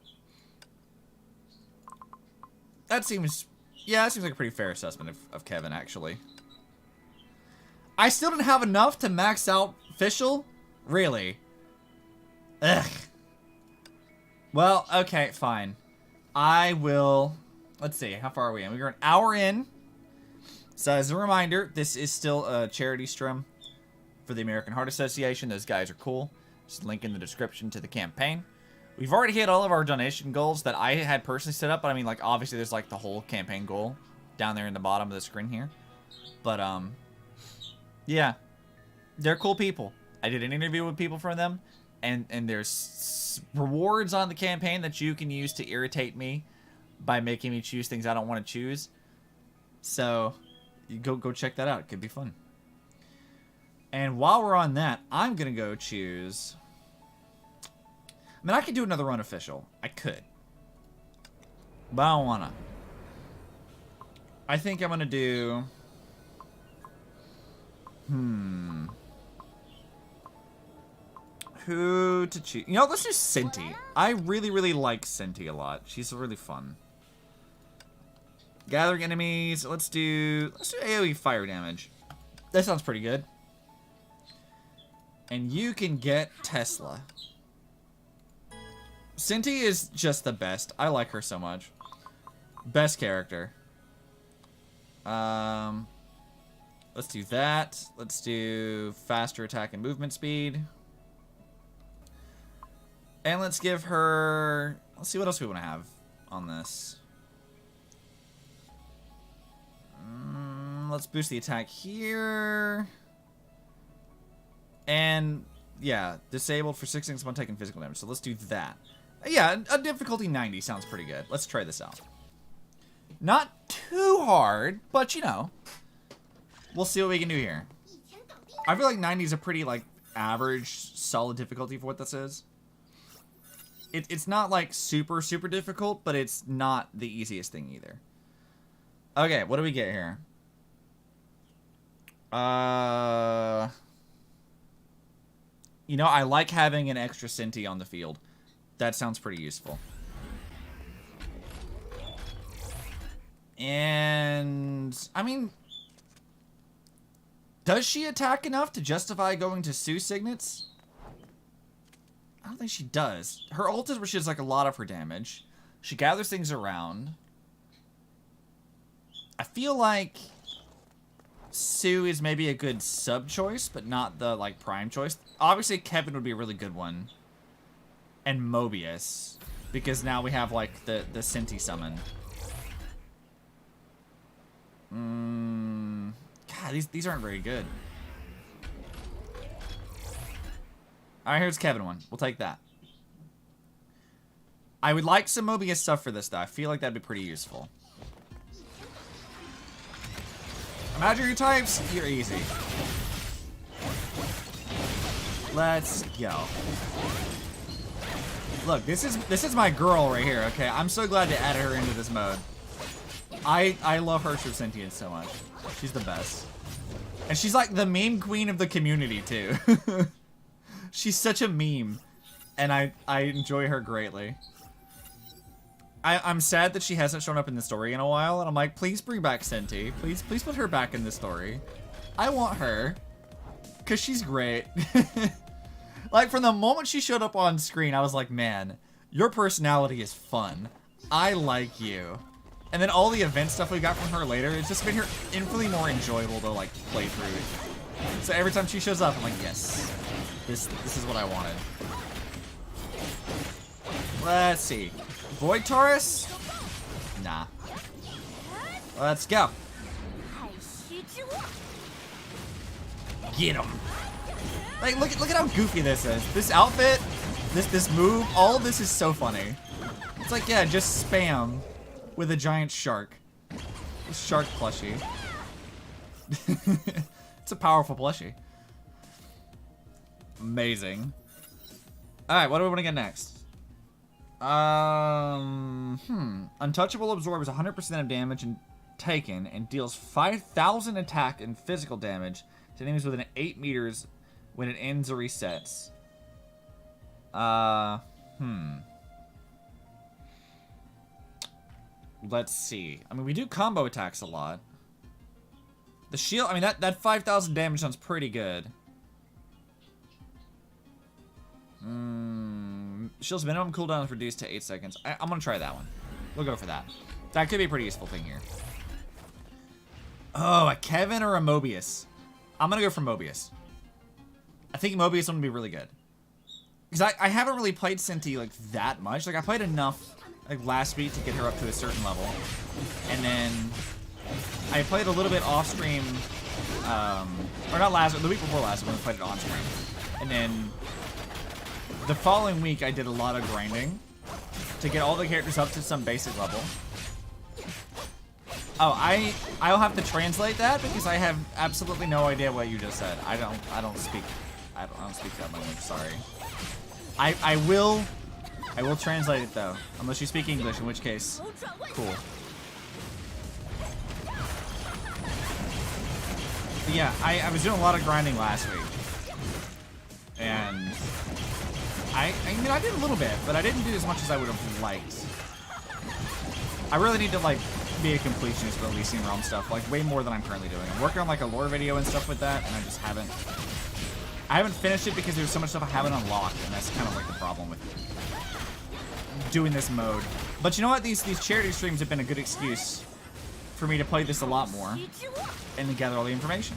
That seems like a pretty fair assessment of Kevin, actually. I still didn't have enough to max out Fischl? Really? Ugh. Well, okay, fine. I will... Let's see, how far are we in? We're an hour in. So as a reminder, this is still a charity stream for the American Heart Association. Those guys are cool. Just link in the description to the campaign. We've already hit all of our donation goals that I had personally set up. But I mean, like, obviously there's like the whole campaign goal down there in the bottom of the screen here. But, yeah. They're cool people. I did an interview with people from them. And there's rewards on the campaign that you can use to irritate me by making me choose things I don't want to choose. So, you go check that out. It could be fun. And while we're on that, I'm going to go choose... I mean, I could do another run official. I could. But I don't want to. I think I'm going to do... Who to choose? You know, let's do Senti. I really, really like Senti a lot. She's really fun. Gathering enemies. Let's do AoE fire damage. That sounds pretty good. And you can get Tesla. Senti is just the best. I like her so much. Best character. Let's do that. Let's do faster attack and movement speed. And let's give her... Let's see what else we want to have on this. Let's boost the attack here. And, yeah, disabled for 6 seconds upon taking physical damage. So let's do that. Yeah, a difficulty 90 sounds pretty good. Let's try this out. Not too hard, but you know. We'll see what we can do here. I feel like 90 is a pretty, like, average, solid difficulty for what this is. It's not, like, super, super difficult, but it's not the easiest thing either. Okay, what do we get here? You know, I like having an extra Senti on the field. That sounds pretty useful. And, I mean, does she attack enough to justify going to Sue Signets? I don't think she does. Her ult is where she does, like, a lot of her damage. She gathers things around. I feel like Sue is maybe a good sub-choice, but not the, like, prime choice. Obviously, Kevin would be a really good one. And Mobius. Because now we have, like, the Senti summon. God, these aren't very good. Alright, here's Kevin one. We'll take that. I would like some Mobius stuff for this, though. I feel like that'd be pretty useful. Imagine your types, you're easy. Let's go. Look, this is my girl right here, okay? I'm so glad to add her into this mode. I love her true sentience so much. She's the best. And she's like the meme queen of the community too. She's such a meme. And I enjoy her greatly. I'm sad that she hasn't shown up in the story in a while, and I'm like, please bring back Senti. Please put her back in the story. I want her. Cause she's great. Like from the moment she showed up on screen, I was like, man, your personality is fun. I like you. And then all the event stuff we got from her later, it's just made her infinitely more enjoyable to like play through. So every time she shows up, I'm like, yes, this is what I wanted. Let's see. Void Taurus? Nah. Let's go. Get him. Like, look at how goofy this is. This outfit, this move, all of this is so funny. It's like, yeah, just spam with a giant shark. A shark plushie. It's a powerful plushie. Amazing. Alright, what do we want to get next? Untouchable absorbs 100% of damage taken and deals 5,000 attack and physical damage to enemies within 8 meters when it ends or resets. Let's see. I mean, we do combo attacks a lot. The shield, I mean, that 5,000 damage sounds pretty good. Shield's minimum cooldown is reduced to 8 seconds. I'm gonna try that one. We'll go for that. That could be a pretty useful thing here. Oh, a Kevin or a Mobius? I'm gonna go for Mobius. I think Mobius would be really good. Because I haven't really played Senti like that much. Like I played enough like last week to get her up to a certain level. And then I played a little bit off stream, or not last week, the week before last when we played it on stream. And then the following week I did a lot of grinding to get all the characters up to some basic level. Oh, I'll have to translate that because I have absolutely no idea what you just said. I don't speak that language, sorry. I will translate it though, unless you speak English, in which case, cool. But yeah, I was doing a lot of grinding last week. And I mean, I did a little bit, but I didn't do as much as I would have liked. I really need to like be a completionist for Elysian Realm stuff, like way more than I'm currently doing. I'm working on like a lore video and stuff with that, and I just haven't finished it because there's so much stuff I haven't unlocked, and that's kind of like the problem with doing this mode. But you know what? These charity streams have been a good excuse for me to play this a lot more and to gather all the information.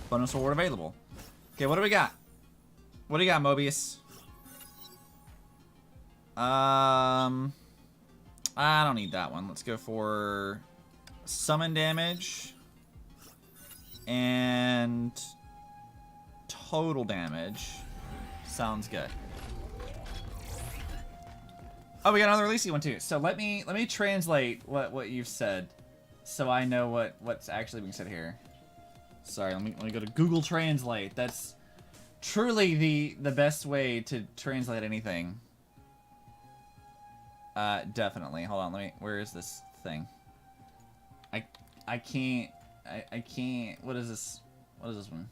Bonus reward available. Okay, what do we got? What do you got, Mobius? I don't need that one. Let's go for summon damage and total damage. Sounds good. Oh, we got another Elysian one too. So let me translate what you've said, so I know what's actually being said here. Sorry, let me go to Google Translate. That's truly the best way to translate anything. Definitely. Hold on, where is this thing? I can't. What is this? What is this one?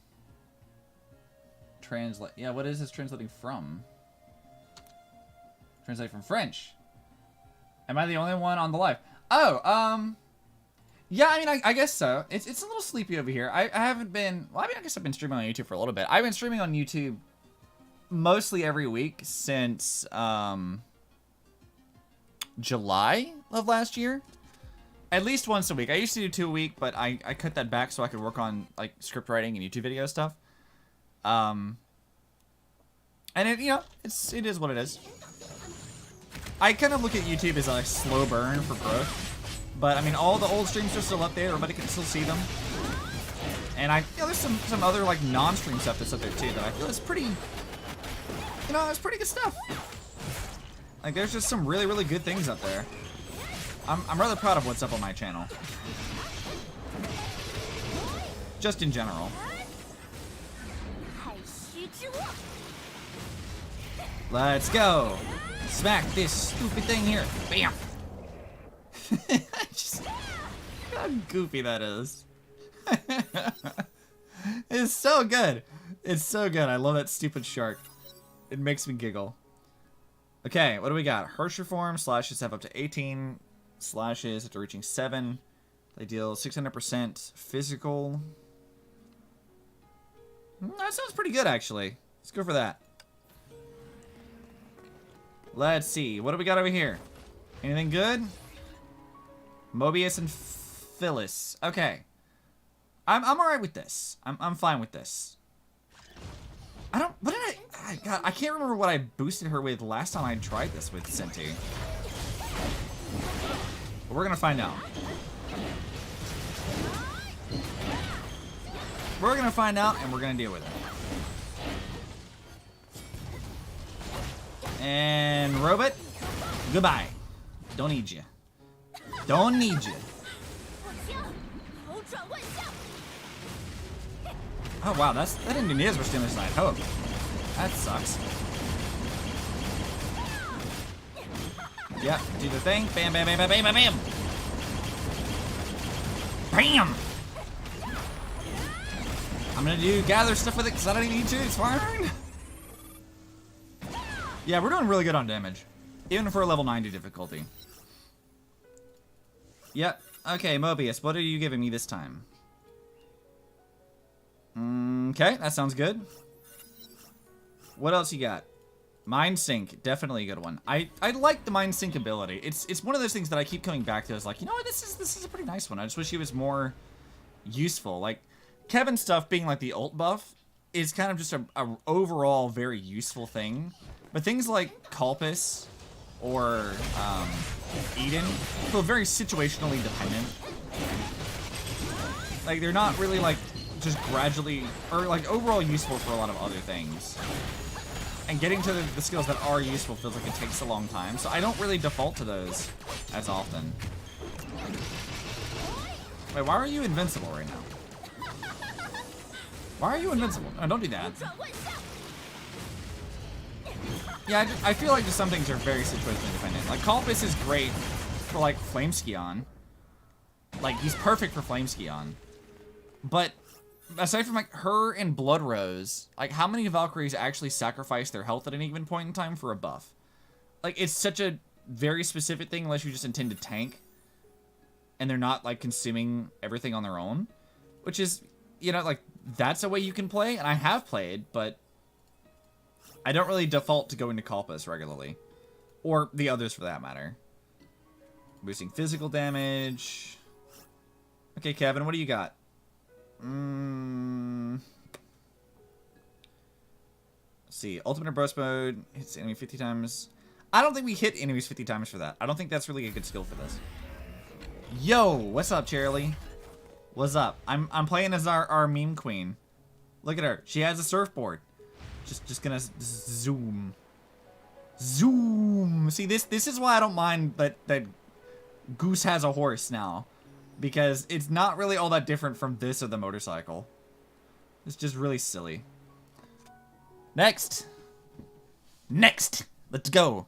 Translate. Yeah, what is this translating from? Translate from French. Am I the only one on the live? Oh, yeah, I mean, I guess so. It's a little sleepy over here. I haven't been, well, I mean, I guess I've been streaming on YouTube for a little bit. I've been streaming on YouTube mostly every week since, July of last year. At least once a week. I used to do 2 a week, but I cut that back so I could work on, like, script writing and YouTube video stuff. And it, you know, it is what it is. I kind of look at YouTube as a slow burn for growth, but I mean, all the old streams are still up there. Everybody can still see them, and there's some other like non-stream stuff that's up there too that I feel is pretty, you know, it's pretty good stuff. Like, there's just some really, really good things up there. I'm rather proud of what's up on my channel, just in general. Let's go. Smack this stupid thing here. Bam. Just how goofy that is. It's so good. It's so good. I love that stupid shark. It makes me giggle. Okay, what do we got? Harsher form. Slashes have up to 18 slashes after reaching 7. They deal 600% physical. That sounds pretty good, actually. Let's go for that. Let's see. What do we got over here? Anything good? Mobius and Phyllis. Okay. I'm alright with this. I'm fine with this. What did God, I can't remember what I boosted her with last time I tried this with Senti. But we're gonna find out. We're gonna find out, and we're gonna deal with it. And Robot, goodbye. Don't need you. Don't need you. Oh wow, that didn't do near as much damage as I had hoped. That sucks. Yep, do the thing. Bam, bam, bam, bam, bam, bam, bam. Bam! I'm gonna gather stuff with it because I don't need to. It's fine. Yeah, we're doing really good on damage, even for a level 90 difficulty. Yep. Okay, Mobius, what are you giving me this time? Okay, that sounds good. What else you got? Mind Sync, definitely a good one. I like the Mind Sync ability. It's one of those things that I keep coming back to. It's like, you know what, this is a pretty nice one. I just wish it was more useful. Like, Kevin's stuff being like the ult buff is kind of just a overall very useful thing. But things like Culpus or Eden feel very situationally dependent. Like, they're not really like just gradually, or like overall useful for a lot of other things. And getting to the skills that are useful feels like it takes a long time, so I don't really default to those as often. Wait, why are you invincible right now? Why are you invincible? No, don't do that. Yeah, I feel like just some things are very situationally dependent. Like, Culpus is great for, like, Flameskion. Like, he's perfect for Flameskion. But aside from, like, her and Blood Rose, like, how many Valkyries actually sacrifice their health at any given point in time for a buff? Like, it's such a very specific thing unless you just intend to tank. And they're not, like, consuming everything on their own. Which is, you know, like, that's a way you can play. And I have played, but I don't really default to going to Culpus regularly. Or the others, for that matter. Boosting physical damage. Okay, Kevin, what do you got? Let's see. Ultimate or burst mode. Hits enemy 50 times. I don't think we hit enemies 50 times for that. I don't think that's really a good skill for this. Yo, what's up, Charlie? What's up? I'm playing as our meme queen. Look at her. She has a surfboard. Just gonna zoom. Zoom. See, this is why I don't mind that Goose has a horse now, because it's not really all that different from this or the motorcycle. It's just really silly. Next. Next. Let's go.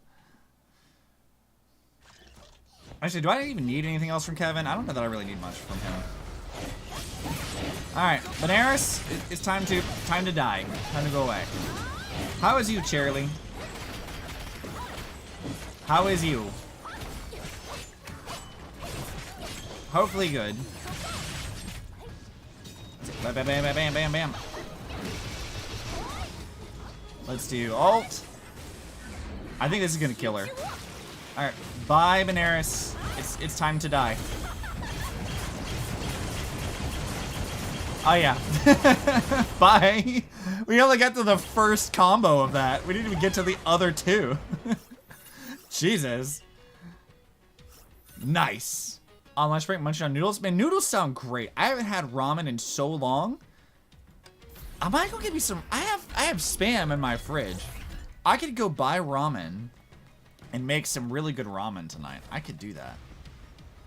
Actually, do I even need anything else from Kevin? I don't know that I really need much from him. Alright, Benares, it's time to die. Time to go away. How is you, Charlie? How is you? Hopefully good. Bam, bam, bam, bam, bam, bam. Let's do ult. I think this is gonna kill her. Alright, bye, Benares. It's time to die. Oh yeah. Bye. We only got to the first combo of that. We didn't even get to the other two. Jesus. Nice. On lunch break, munching on noodles. Man, noodles sound great. I haven't had ramen in so long. I might go get me some. I have Spam in my fridge. I could go buy ramen and make some really good ramen tonight. I could do that.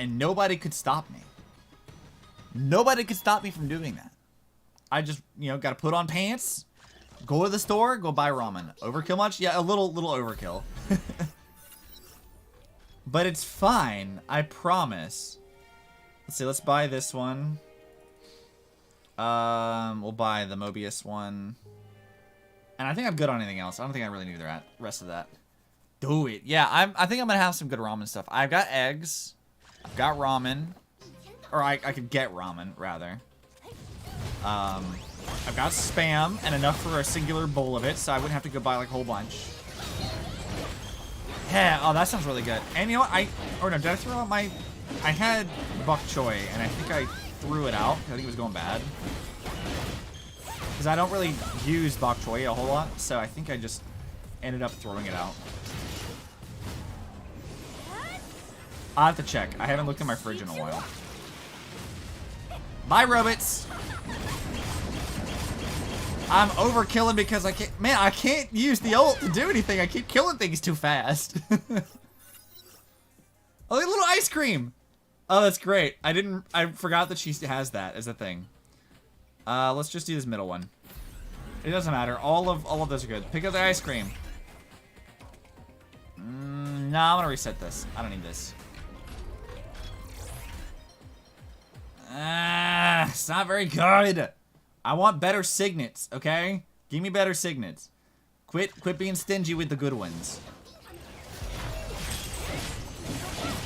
And nobody could stop me. Nobody could stop me from doing that. I just, you know, gotta put on pants, go to the store, go buy ramen. Overkill much? Yeah, a little overkill. But it's fine, I promise. Let's see, let's buy this one. We'll buy the Mobius one. And I think I'm good on anything else. I don't think I really need the rest of that. Do it. Yeah, I think I'm gonna have some good ramen stuff. I've got eggs. I've got ramen. Or I could get ramen, rather. I've got Spam and enough for a singular bowl of it, so I wouldn't have to go buy like a whole bunch. Yeah, oh, that sounds really good. And you know what? Or no, did I throw out my... I had bok choy, and I think I threw it out. I think it was going bad. Because I don't really use bok choy a whole lot, so I think I just ended up throwing it out. I'll have to check. I haven't looked at my fridge in a while. Bye, robots! I'm overkilling because I can't... Man, I can't use the ult to do anything. I keep killing things too fast. Oh, look, a little ice cream! Oh, that's great. I forgot that she has that as a thing. Let's just do this middle one. It doesn't matter. All of those are good. Pick up the ice cream. No, I'm gonna reset this. I don't need this. It's not very good. I want better signets, okay? Give me better signets. Quit being stingy with the good ones.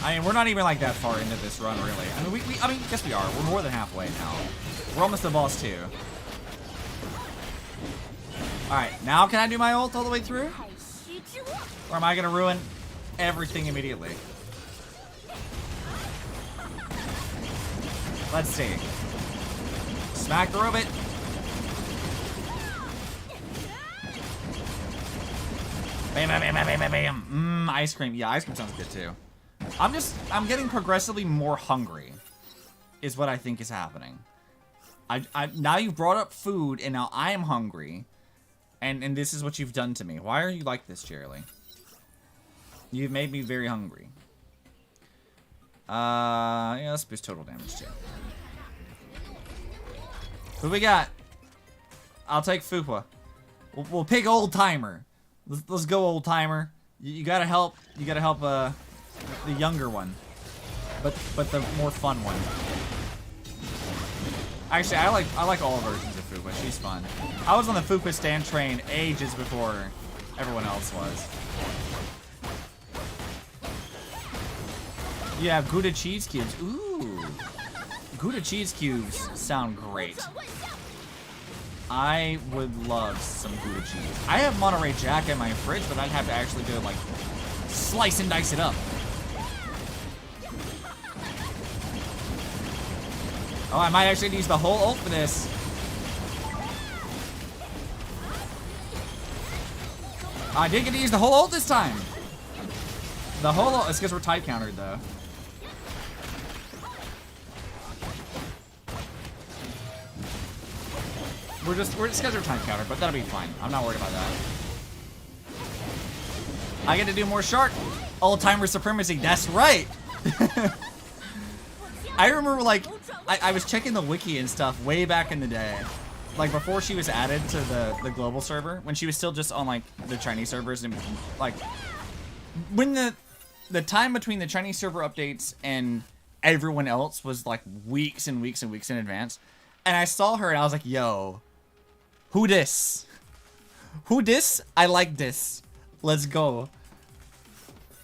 I mean, we're not even like that far into this run, really. I mean, I mean, yes we are. We're more than halfway now. We're almost the boss too. All right, now can I do my ult all the way through? Or am I gonna ruin everything immediately? Let's see. Smack the robot. Bam, bam, bam, bam, bam, bam. Ice cream. Yeah, ice cream sounds good too. I'm getting progressively more hungry, is what I think is happening. Now you've brought up food, and now I am hungry, and this is what you've done to me. Why are you like this, Charlie? You've made me very hungry. Yeah, let's boost total damage too. Who we got? I'll take Fupa. We'll pick old timer. Let's go, old timer. You gotta help. You gotta help the younger one, but the more fun one. Actually, I like all versions of Fupa. She's fun. I was on the Fupa stand train ages before everyone else was. Yeah, Gouda cheese cubes. Ooh, Gouda cheese cubes sound great. I would love some Gouda cheese. I have Monterey Jack in my fridge, but I'd have to actually go like slice and dice it up. Oh, I might actually use the whole ult for this. I did get to use the whole ult this time. The whole ult, it's because we're type countered though. We're just gonna time counter, but that'll be fine. I'm not worried about that. I get to do more shark. Old-timer supremacy. That's right. I remember, like, I was checking the wiki and stuff way back in the day. Like, before she was added to the global server, when she was still just on, like, the Chinese servers, and, like, when the time between the Chinese server updates and everyone else was, like, weeks and weeks and weeks in advance, and I saw her, and I was like, yo, who this? Who this? I like this. Let's go.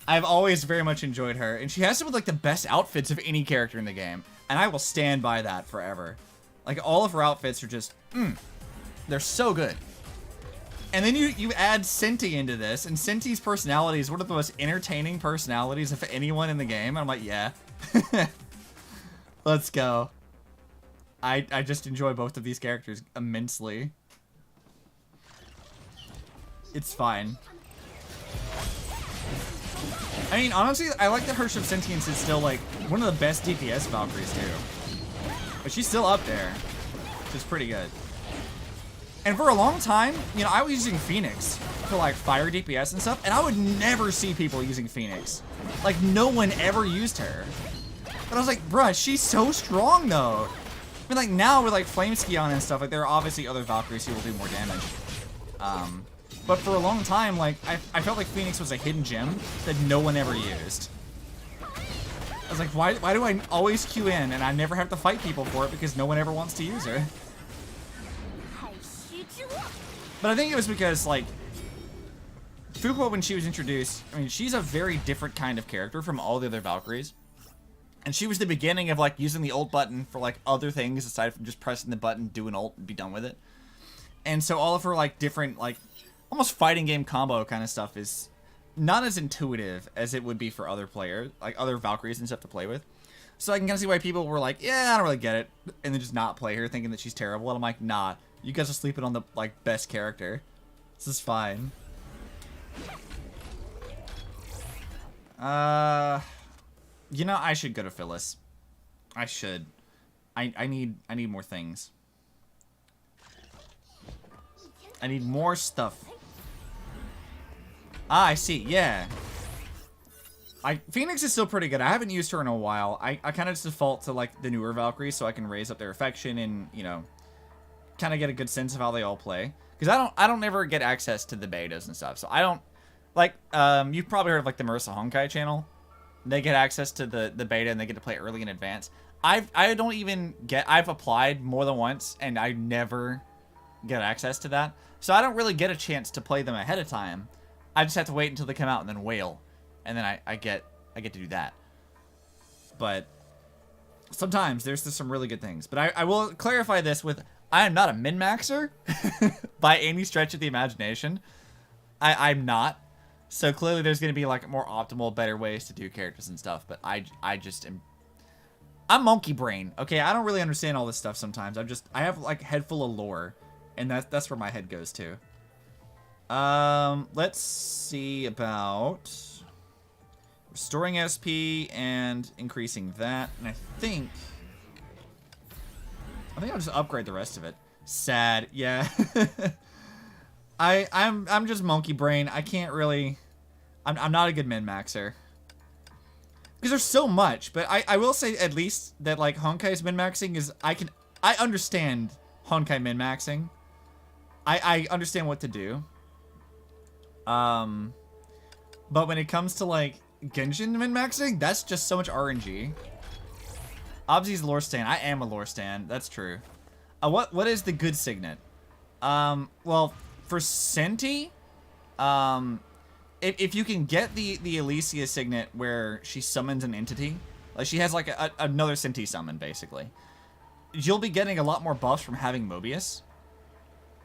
I've always very much enjoyed her, and she has some of, like, the best outfits of any character in the game, and I will stand by that forever. Like, all of her outfits are just, they're so good. And then you add Senti into this, and Senti's personality is one of the most entertaining personalities of anyone in the game. And I'm like, yeah. Let's go. I just enjoy both of these characters immensely. It's fine. I mean, honestly, I like that her sentience is still, like, one of the best DPS Valkyries, too. But she's still up there, which is pretty good. And for a long time, you know, I was using Phoenix for, like, fire DPS and stuff, and I would never see people using Phoenix. Like, no one ever used her. But I was like, bruh, she's so strong, though. I mean, like, now with, like, Flame Skion and stuff, like, there are obviously other Valkyries who will do more damage. But for a long time, like, I felt like Phoenix was a hidden gem that no one ever used. I was like, why do I always queue in and I never have to fight people for it because no one ever wants to use her? But I think it was because, like, Fuqua, when she was introduced, I mean, she's a very different kind of character from all the other Valkyries. And she was the beginning of, like, using the ult button for, like, other things aside from just pressing the button, do an ult, and be done with it. And so all of her, like, different, like, almost fighting game combo kind of stuff is not as intuitive as it would be for other players, like other Valkyries and stuff to play with. So I can kind of see why people were like, yeah, I don't really get it, and then just not play her thinking that she's terrible. And I'm like, nah, you guys are sleeping on the, like, best character. This is fine. You know, I should go to Phyllis. I should. I need more things. I need more stuff. Ah, I see. Yeah. Phoenix is still pretty good. I haven't used her in a while. I kind of just default to, like, the newer Valkyries so I can raise up their affection and, you know, kind of get a good sense of how they all play. Because I don't ever get access to the betas and stuff. So I don't, like, you've probably heard of, like, the Marissa Honkai channel. They get access to the beta and they get to play early in advance. I don't even get, I've applied more than once and I never get access to that. So I don't really get a chance to play them ahead of time. I just have to wait until they come out and then wail. And then I get to do that. But sometimes there's some really good things. But I will clarify this with, I am not a min-maxer by any stretch of the imagination. I'm not. So clearly there's going to be, like, more optimal, better ways to do characters and stuff. But I just am, I'm monkey brain. Okay, I don't really understand all this stuff sometimes. I have, like, head full of lore. And that's where my head goes to. Let's see about restoring SP and increasing that. And I think I'll just upgrade the rest of it. Sad, yeah. I'm just monkey brain. I can't really. I'm not a good min-maxer. Because there's so much, but I will say at least that, like, Honkai's min-maxing is I understand Honkai min-maxing. I understand what to do. But when it comes to, like, Genshin min-maxing, that's just so much RNG. Obviously, lore stan. I am a lore stan. That's true. What is the good signet? Well, for Senti, if you can get the Elysian signet where she summons an entity, like she has like another Senti summon basically, you'll be getting a lot more buffs from having Mobius.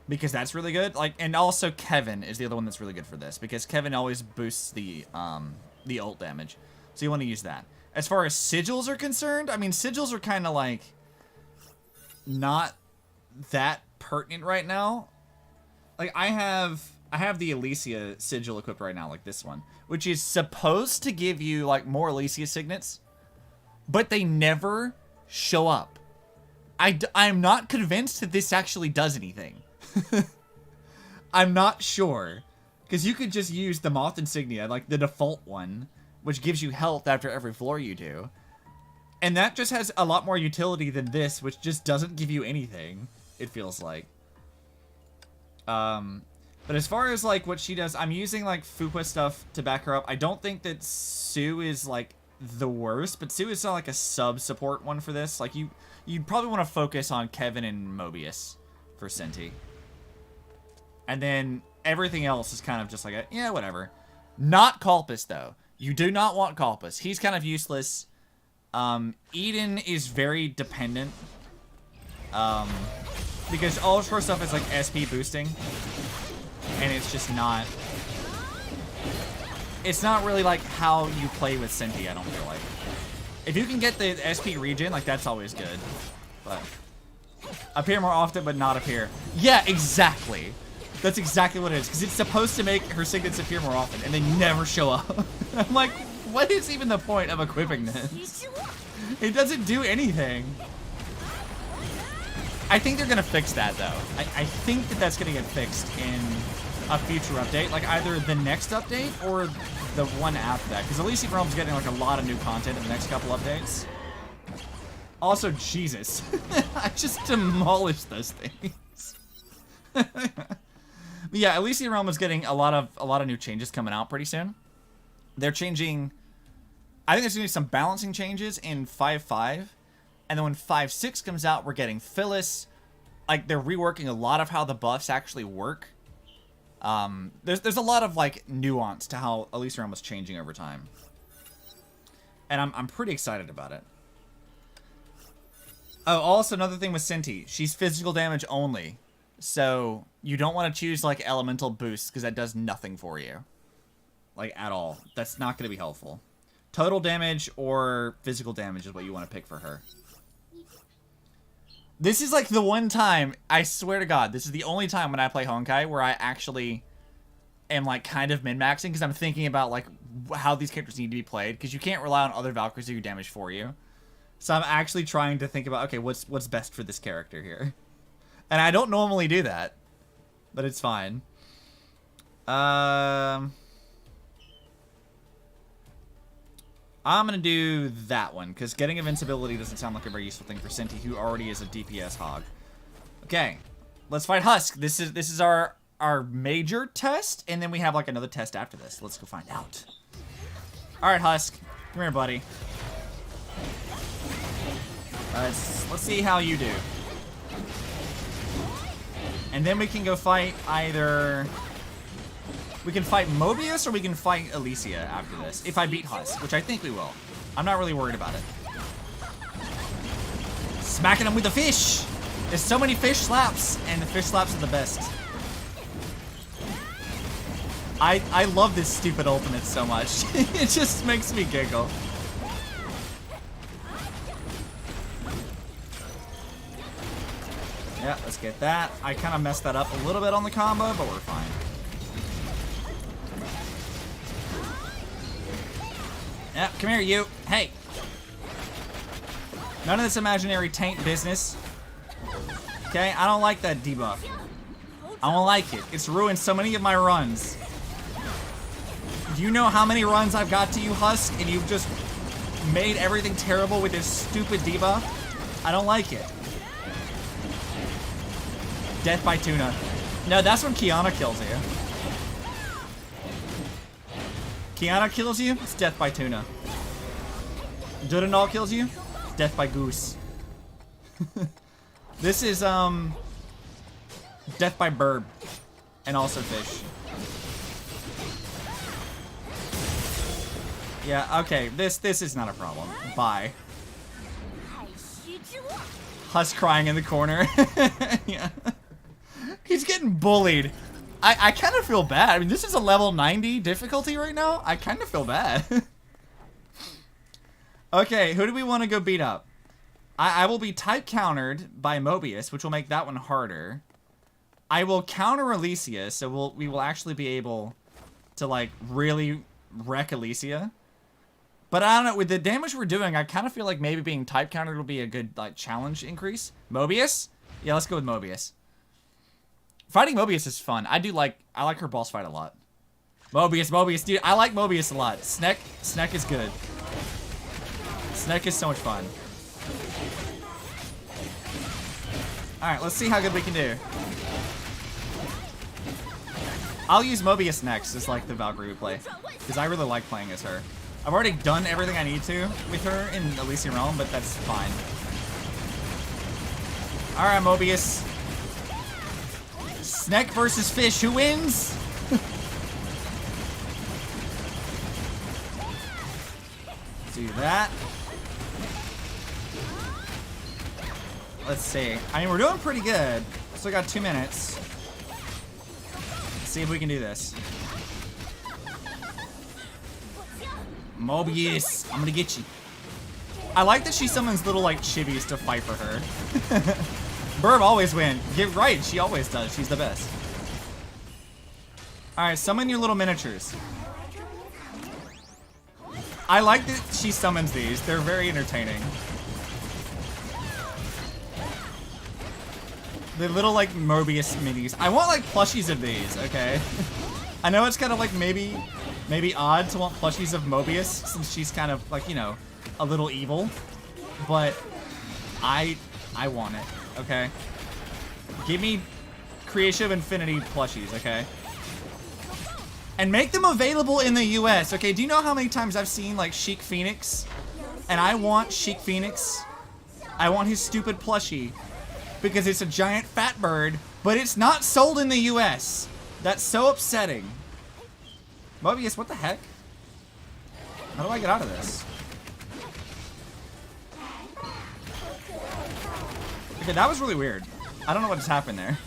Because that's really good. Like, and also Kevin is the other one that's really good for this. Because Kevin always boosts the ult damage. So you want to use that. As far as sigils are concerned, I mean, sigils are kind of like not that pertinent right now. Like, I have the Elysian sigil equipped right now, like this one. Which is supposed to give you, like, more Elysian signets. But they never show up. I'm not convinced that this actually does anything. I'm not sure. Because you could just use the Moth Insignia, like the default one, which gives you health after every floor you do. And that just has a lot more utility than this, which just doesn't give you anything, it feels like. But as far as, like, what she does, I'm using, like, Fupa stuff to back her up. I don't think that Sue is, like, the worst, but Sue is not, like, a sub-support one for this. Like, you'd probably want to focus on Kevin and Mobius for Senti. And then everything else is kind of just like, yeah, whatever. Not Culpus, though. You do not want Culpus. He's kind of useless. Eden is very dependent. Because all of her stuff is, like, SP boosting. And it's just not... It's not really, like, how you play with Senti, I don't feel like. If you can get the SP regen, like, that's always good. But... appear more often, but not appear. Yeah, exactly. That's exactly what it is. Because it's supposed to make her signets appear more often, and they never show up. I'm like, what is even the point of equipping this? It doesn't do anything. I think they're going to fix that, though. I think that that's going to get fixed in a future update. Like, either the next update or the one after that. Because Elysian Realm's getting, like, a lot of new content in the next couple updates. Also, Jesus. I just demolished those things. Yeah, Elysian Realm is getting a lot of new changes coming out pretty soon. They're changing... I think there's going to be some balancing changes in 5.5. And then when 5.6 comes out, we're getting Phyllis. Like, they're reworking a lot of how the buffs actually work. There's a lot of, like, nuance to how Elysian Realm is changing over time. And I'm pretty excited about it. Oh, also another thing with Senti. She's physical damage only. So, you don't want to choose, like, elemental boosts, because that does nothing for you. Like, at all. That's not going to be helpful. Total damage or physical damage is what you want to pick for her. This is, like, the one time, I swear to God, this is the only time when I play Honkai where I actually am, like, kind of min-maxing, because I'm thinking about, like, how these characters need to be played, because you can't rely on other Valkyries to do damage for you. So I'm actually trying to think about, okay, what's best for this character here? And I don't normally do that, but it's fine. I'm going to do that one, because getting invincibility doesn't sound like a very useful thing for Senti, who already is a DPS hog. Okay, let's fight Husk. This is our major test, and then we have, like, another test after this. Let's go find out. Alright, Husk. Come here, buddy. Let's see how you do. And then we can go fight either... We can fight Mobius or we can fight Elysia after this. If I beat Husk, which I think we will. I'm not really worried about it. Smacking him with the fish! There's so many fish slaps, and the fish slaps are the best. I love this stupid ultimate so much. It just makes me giggle. Yeah, let's get that. I kind of messed that up a little bit on the combo, but we're fine. Yeah, come here, you. Hey. None of this imaginary taint business. Okay, I don't like that debuff. I don't like it. It's ruined so many of my runs. Do you know how many runs I've got to you, Husk, and you've just made everything terrible with this stupid debuff? I don't like it. Death by tuna. No, that's when Kiana kills you. Kiana kills you, it's death by tuna. Durinol kills you, death by goose. This is, death by bird. And also fish. Yeah, okay, this is not a problem. Bye. Husk crying in the corner. Yeah. He's getting bullied. I kind of feel bad. I mean, this is a level 90 difficulty right now. I kind of feel bad. Okay, who do we want to go beat up? I will be type countered by Mobius, which will make that one harder. I will counter Elysia, so we will actually be able to, like, really wreck Elysia. But I don't know, with the damage we're doing, I kind of feel like maybe being type countered will be a good, like, challenge increase. Mobius? Yeah, let's go with Mobius. Fighting Mobius is fun. I like her boss fight a lot. Mobius, dude, I like Mobius a lot. Snek is good. Snek is so much fun. Alright, let's see how good we can do. I'll use Mobius next as, like, the Valkyrie we play. Because I really like playing as her. I've already done everything I need to with her in Elysian Realm, but that's fine. Alright, Mobius. Snek versus Fish, who wins? Do that. Let's see. I mean, we're doing pretty good. Still got 2 minutes. Let's see if we can do this. Mobius, I'm gonna get you. I like that she summons little, like, chibis to fight for her. Burb always wins. Get right, she always does. She's the best. Alright, summon your little miniatures. I like that she summons these. They're very entertaining. The little, like, Mobius minis. I want, like, plushies of these, okay? I know it's kind of, like, maybe odd to want plushies of Mobius, since she's kind of, like, you know, a little evil. But I want it, okay? Give me Creation of Infinity plushies, okay? And make them available in the US, okay? Do you know how many times I've seen, like, Sheik Phoenix? And I want Sheik Phoenix. I want his stupid plushie. Because it's a giant fat bird, but it's not sold in the US. That's so upsetting. Mobius, what the heck? How do I get out of this? Okay, that was really weird. I don't know what just happened there.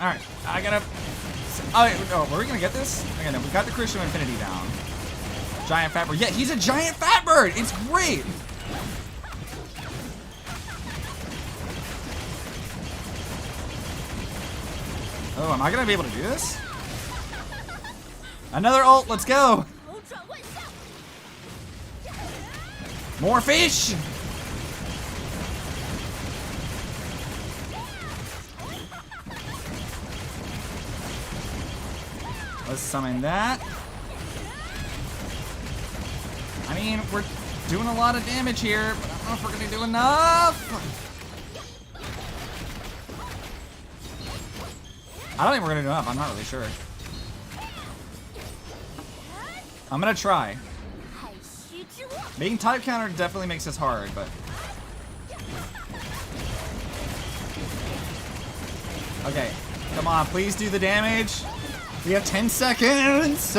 Alright, I gotta... Oh, wait, oh, were we gonna get this? Okay, no, we got the Creation of Infinity down. Giant fat bird. Yeah, he's a giant fat bird! It's great! Oh, am I gonna be able to do this? Another ult, let's go! More fish! Let's summon that. I mean, we're doing a lot of damage here, but I don't know if we're gonna do enough. I don't think we're gonna do enough. I'm not really sure. I'm gonna try. Being type counter definitely makes this hard, but... Okay, come on, please do the damage. We have 10 seconds!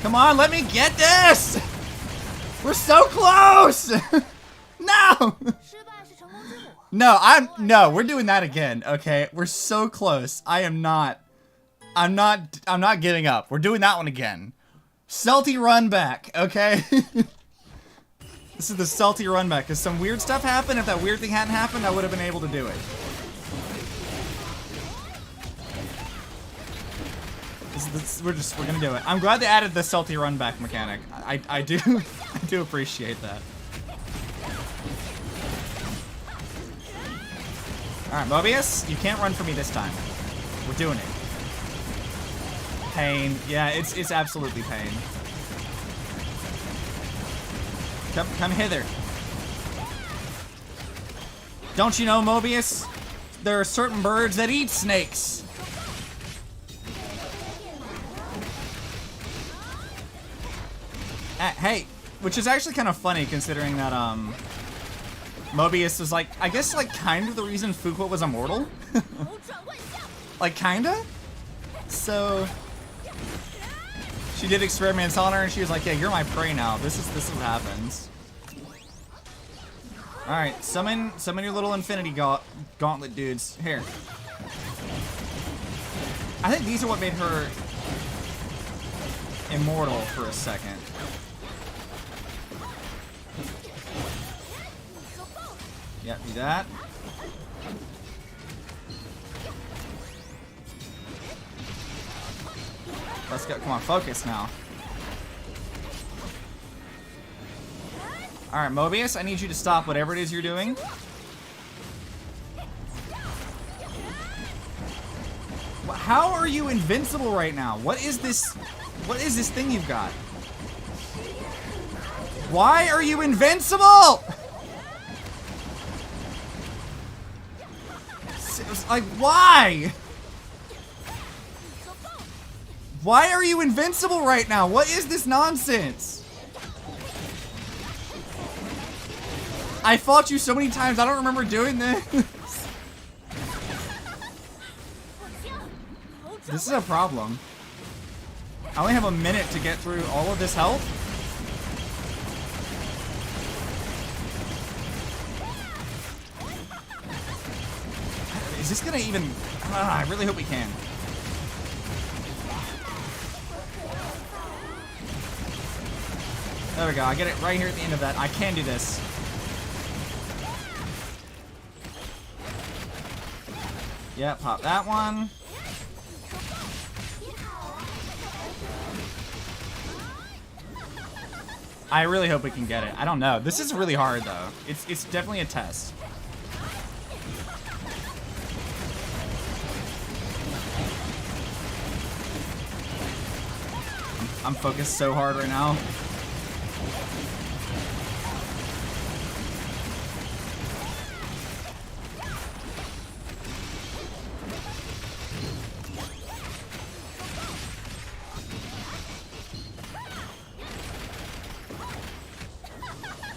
Come on, let me get this! We're so close! No! No, we're doing that again, okay? We're so close. I'm not giving up. We're doing that one again. Salty run back, okay? This is the salty run back. Because some weird stuff happened. If that weird thing hadn't happened, I would have been able to do it. We're gonna do it. I'm glad they added the salty run back mechanic. I do appreciate that. Alright, Mobius, you can't run from me this time. We're doing it. Pain. Yeah, it's absolutely pain. Come hither. Don't you know, Mobius? There are certain birds that eat snakes. Hey, which is actually kind of funny considering that, Mobius was like, I guess, like, kind of the reason Fuqua was immortal. Like, kinda? So, she did experiments on her and she was like, yeah, you're my prey now. This is what happens. Alright, summon your little infinity gauntlet dudes. Here. I think these are what made her immortal for a second. Yep, do that. Let's go. Come on, focus now. Alright, Mobius, I need you to stop whatever it is you're doing. How are you invincible right now? What is this? What is this thing you've got? Why are you invincible? Like, why? Why are you invincible right now? What is this nonsense? I fought you so many times, I don't remember doing this. This is a problem. I only have a minute to get through all of this health. Is this gonna even... I really hope we can. There we go. I get it right here at the end of that. I can do this. Yeah, pop that one. I really hope we can get it. I don't know. This is really hard, though. It's definitely a test. I'm focused so hard right now.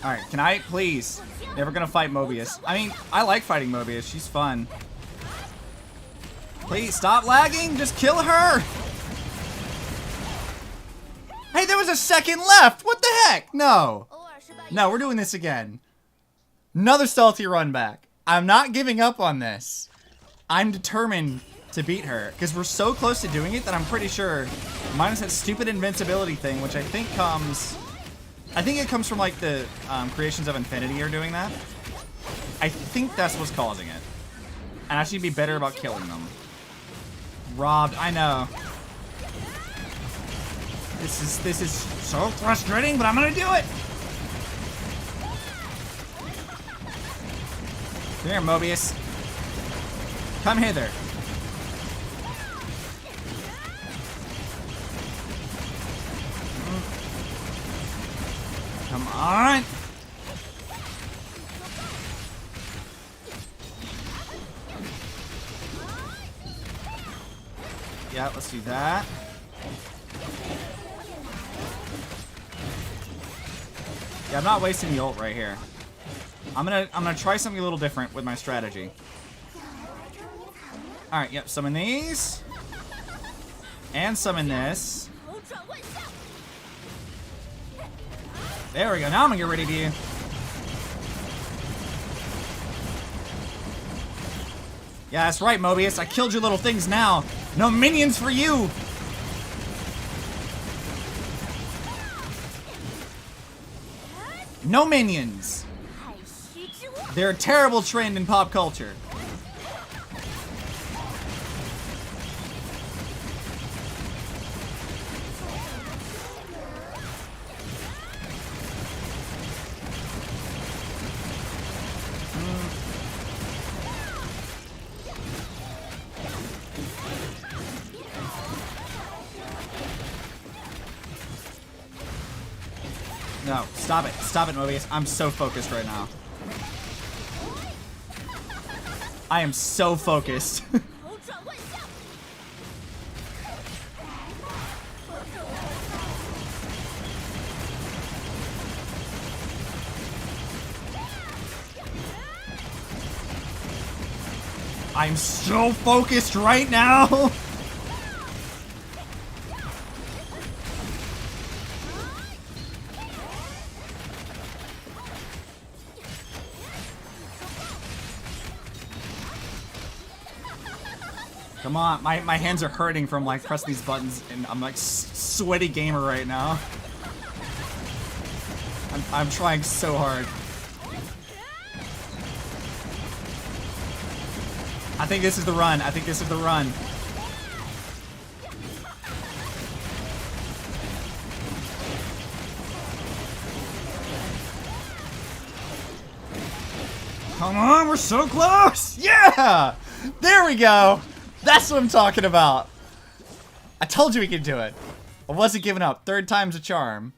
Alright, can I please? Never gonna fight Mobius. I mean, I like fighting Mobius. She's fun. Please, stop lagging! Just kill her! Hey, there was a second left! What the heck? No. No, we're doing this again. Another salty run back. I'm not giving up on this. I'm determined to beat her. Because we're so close to doing it that I'm pretty sure, minus that stupid invincibility thing, which I think comes... I think it comes from, like, the Creations of Infinity are doing that. I think that's what's causing it. And I should be better about killing them. Robbed, I know. This is so frustrating, but I'm gonna do it! Come here, Mobius. Come hither. Come on! Yeah, let's do that. Yeah, I'm not wasting the ult right here. I'm gonna try something a little different with my strategy. Alright, yep, summon these. And summon this. There we go. Now I'm gonna get rid of you. Yeah, that's right, Mobius. I killed your little things now. No minions for you. No minions. They're a terrible trend in pop culture. No, stop it. Stop it, Mobius. I'm so focused right now. I am so focused. I'm so focused right now. Come on, my hands are hurting from like pressing these buttons, and I'm like sweaty gamer right now. I'm trying so hard. I think this is the run. I think this is the run. Come on, we're so close! Yeah! There we go! That's what I'm talking about. I told you we could do it. I wasn't giving up. Third time's a charm.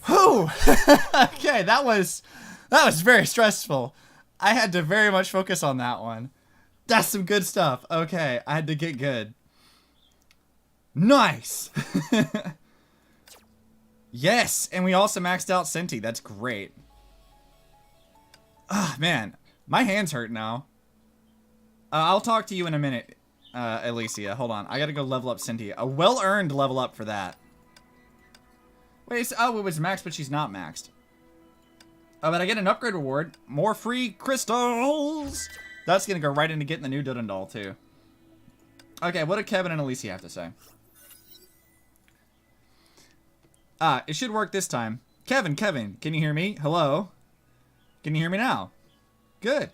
Whew! Okay, that was very stressful. I had to very much focus on that one. That's some good stuff. Okay, I had to get good. Nice! Yes, and we also maxed out Senti. That's great. Ah, man. My hands hurt now. I'll talk to you in a minute, Elysia. Hold on. I gotta go level up Senti. A well-earned level up for that. Wait, oh, it was maxed, but she's not maxed. Oh, but I get an upgrade reward. More free crystals! That's gonna go right into getting the new Dudden doll, too. Okay, what do Kevin and Elysia have to say? It should work this time. Kevin, can you hear me? Hello? Can you hear me now? Good.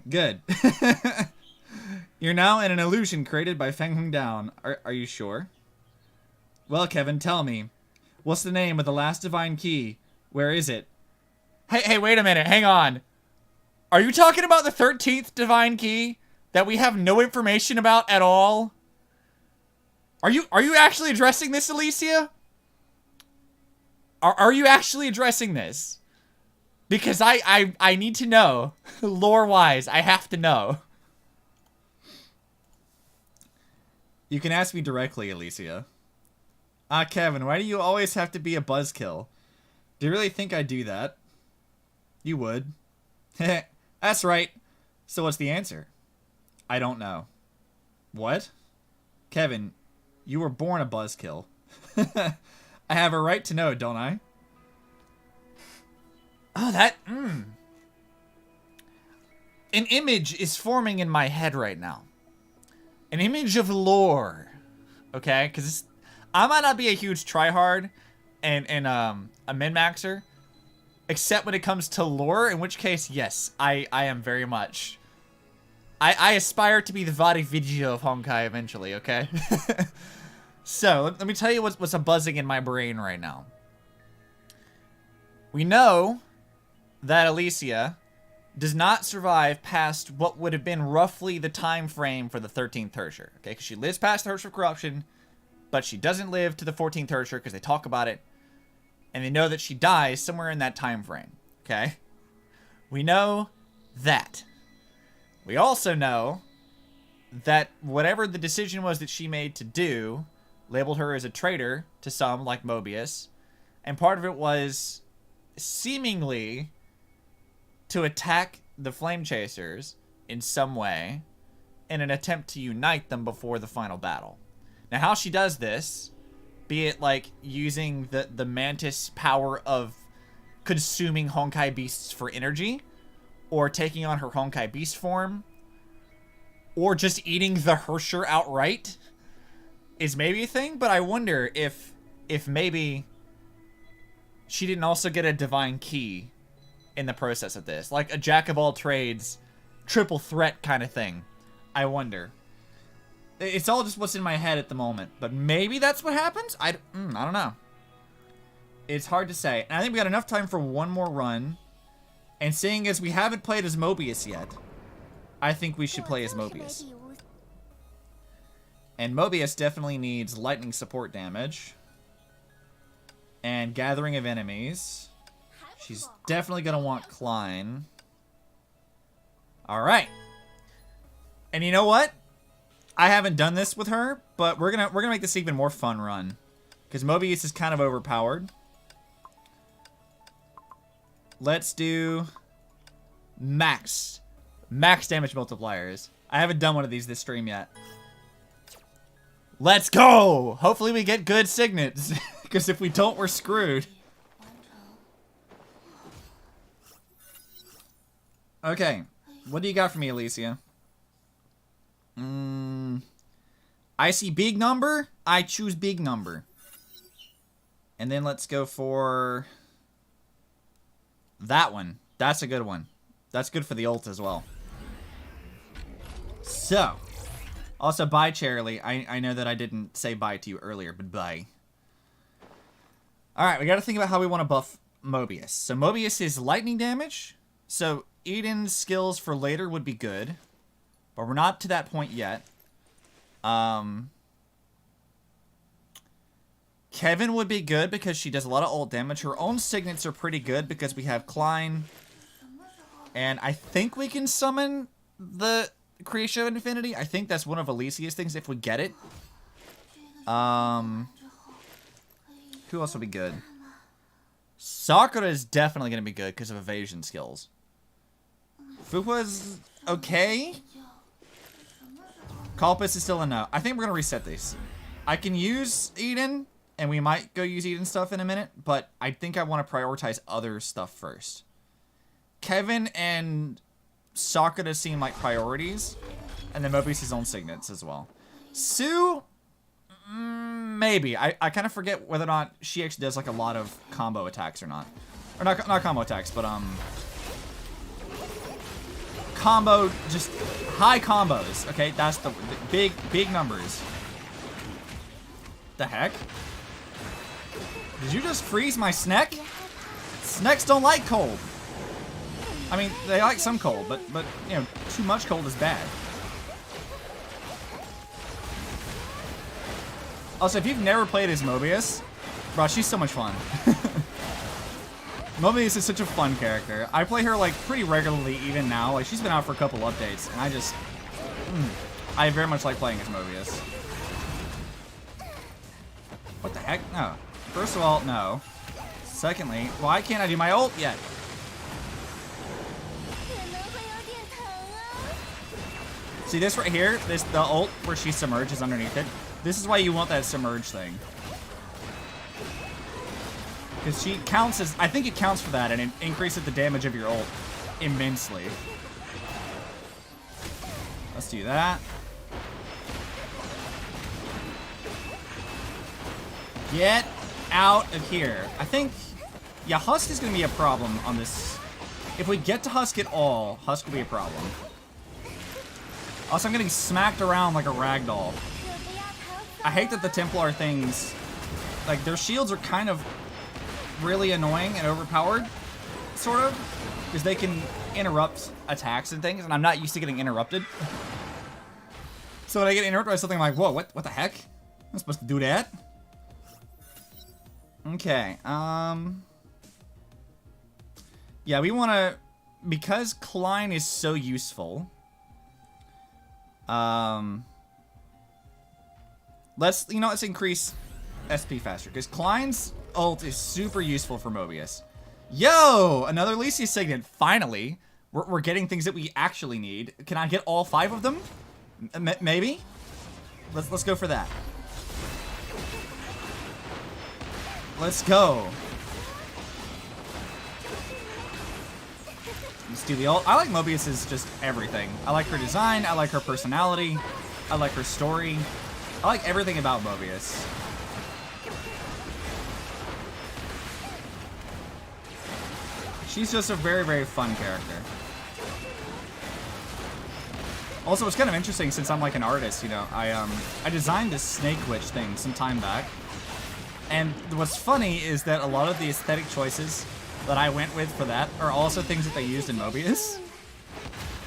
Good. You're now in an illusion created by Feng Hung Down. Are you sure? Well, Kevin, tell me. What's the name of the last divine key? Where is it? Hey, wait a minute. Hang on. Are you talking about the 13th divine key that we have no information about at all? Are you actually addressing this, Elysia? Are you actually addressing this? Because I need to know. Lore-wise, I have to know. You can ask me directly, Elysia. Kevin, why do you always have to be a buzzkill? Do you really think I'd do that? You would. That's right. So what's the answer? I don't know. What? Kevin, you were born a buzzkill. I have a right to know, don't I? Oh, that... An image is forming in my head right now. An image of lore. Okay? Because I might not be a huge tryhard and a min-maxer. Except when it comes to lore. In which case, yes, I am very much... I aspire to be the Vadi Vigio of Honkai eventually, okay? So, let me tell you what's a buzzing in my brain right now. We know that Elysia does not survive past what would have been roughly the time frame for the 13th Tertiary, okay? Because she lives past the Tertiary of Corruption, but she doesn't live to the 14th Tertiary because they talk about it, and they know that she dies somewhere in that time frame, okay? We know that. We also know that whatever the decision was that she made to do labeled her as a traitor to some, like Mobius, and part of it was seemingly to attack the Flame Chasers in some way in an attempt to unite them before the final battle. Now, how she does this, be it like using the Mantis power of consuming Honkai beasts for energy, or taking on her Honkai beast form, or just eating the Hersher outright, is maybe a thing, but I wonder if maybe she didn't also get a divine key in the process of this. Like a jack of all trades, triple threat kind of thing. I wonder. It's all just what's in my head at the moment, but maybe that's what happens? I don't know. It's hard to say. And I think we got enough time for one more run. And seeing as we haven't played as Mobius yet, I think we should play as Mobius. And Mobius definitely needs lightning support damage. And gathering of enemies. She's definitely going to want Klein. Alright. And you know what? I haven't done this with her, but we're gonna make this even more fun run. Because Mobius is kind of overpowered. Let's do max damage multipliers. I haven't done one of these this stream yet. Let's go! Hopefully we get good signets. Because if we don't, we're screwed. Okay. What do you got for me, Elysia? I see big number. I choose big number. And then let's go for that one. That's a good one. that's good for the ult as well. So, also bye, Charlie. I know that I didn't say bye to you earlier, but bye. Alright, we gotta think about how we want to buff Mobius. So Mobius is lightning damage. So Eden's skills for later would be good. But we're not to that point yet. Kevin would be good because she does a lot of ult damage. Her own signets are pretty good because we have Klein. And I think we can summon the Creation of Infinity. I think that's one of Elysia's things if we get it. Who else would be good? Sakura is definitely going to be good because of evasion skills. Fupa's okay. Kalpis is still a no. I think we're going to reset these. I can use Eden, and we might go use Eden stuff in a minute, but I think I want to prioritize other stuff first. Kevin and Sakura seem like priorities, and then Mobius' own signets as well. Sue, maybe. I kind of forget whether or not she actually does like a lot of combo attacks or not. Or not combo attacks, but combo, just high combos. Okay, that's the big numbers. The heck? Did you just freeze my Snek? Sneks don't like cold. I mean, they like some cold, but you know, too much cold is bad. Also, if you've never played as Mobius, bro, she's so much fun. Mobius is such a fun character. I play her like pretty regularly even now. Like she's been out for a couple updates, and I very much like playing as Mobius. What the heck? No. First of all, no. Secondly, why can't I do my ult yet? See this right here? The ult where she submerges underneath it. This is why you want that submerge thing. Because she counts as, I think it counts for that, and it increases the damage of your ult immensely. Let's do that. Get out of here. I think, yeah, Husk is going to be a problem on this. If we get to Husk at all, Husk will be a problem. Also, I'm getting smacked around like a ragdoll. I hate that the Templar things, like, their shields are kind of really annoying and overpowered, sort of, because they can interrupt attacks and things, and I'm not used to getting interrupted. So when I get interrupted by something, I'm like, whoa, what the heck? I'm supposed to do that? Okay, yeah, we want to, because Klein is so useful, let's increase SP faster, because Klein's ult is super useful for Mobius. Yo, another Elysian signet, finally. We're getting things that we actually need. Can I get all 5 of them? Maybe? Let's go for that. Let's go. Let's do the ult. I like Mobius's just everything. I like her design. I like her personality. I like her story. I like everything about Mobius. She's just a very, very fun character. Also, it's kind of interesting since I'm like an artist, you know. I designed this Snake Witch thing some time back. And what's funny is that a lot of the aesthetic choices that I went with for that are also things that they used in Mobius.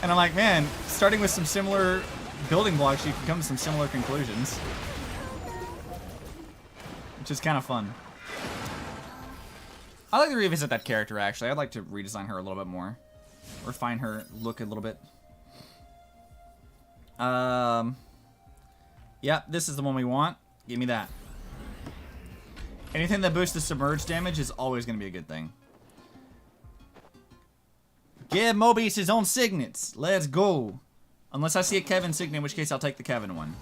And I'm like, man, starting with some similar building blocks, you can come to some similar conclusions. Which is kind of fun. I'd like to revisit that character, actually. I'd like to redesign her a little bit more. Refine her look a little bit. Yeah, this is the one we want. Give me that. Anything that boosts the submerge damage is always going to be a good thing. Give Mobius his own signets. Let's go. Unless I see a Kevin signet, in which case I'll take the Kevin one.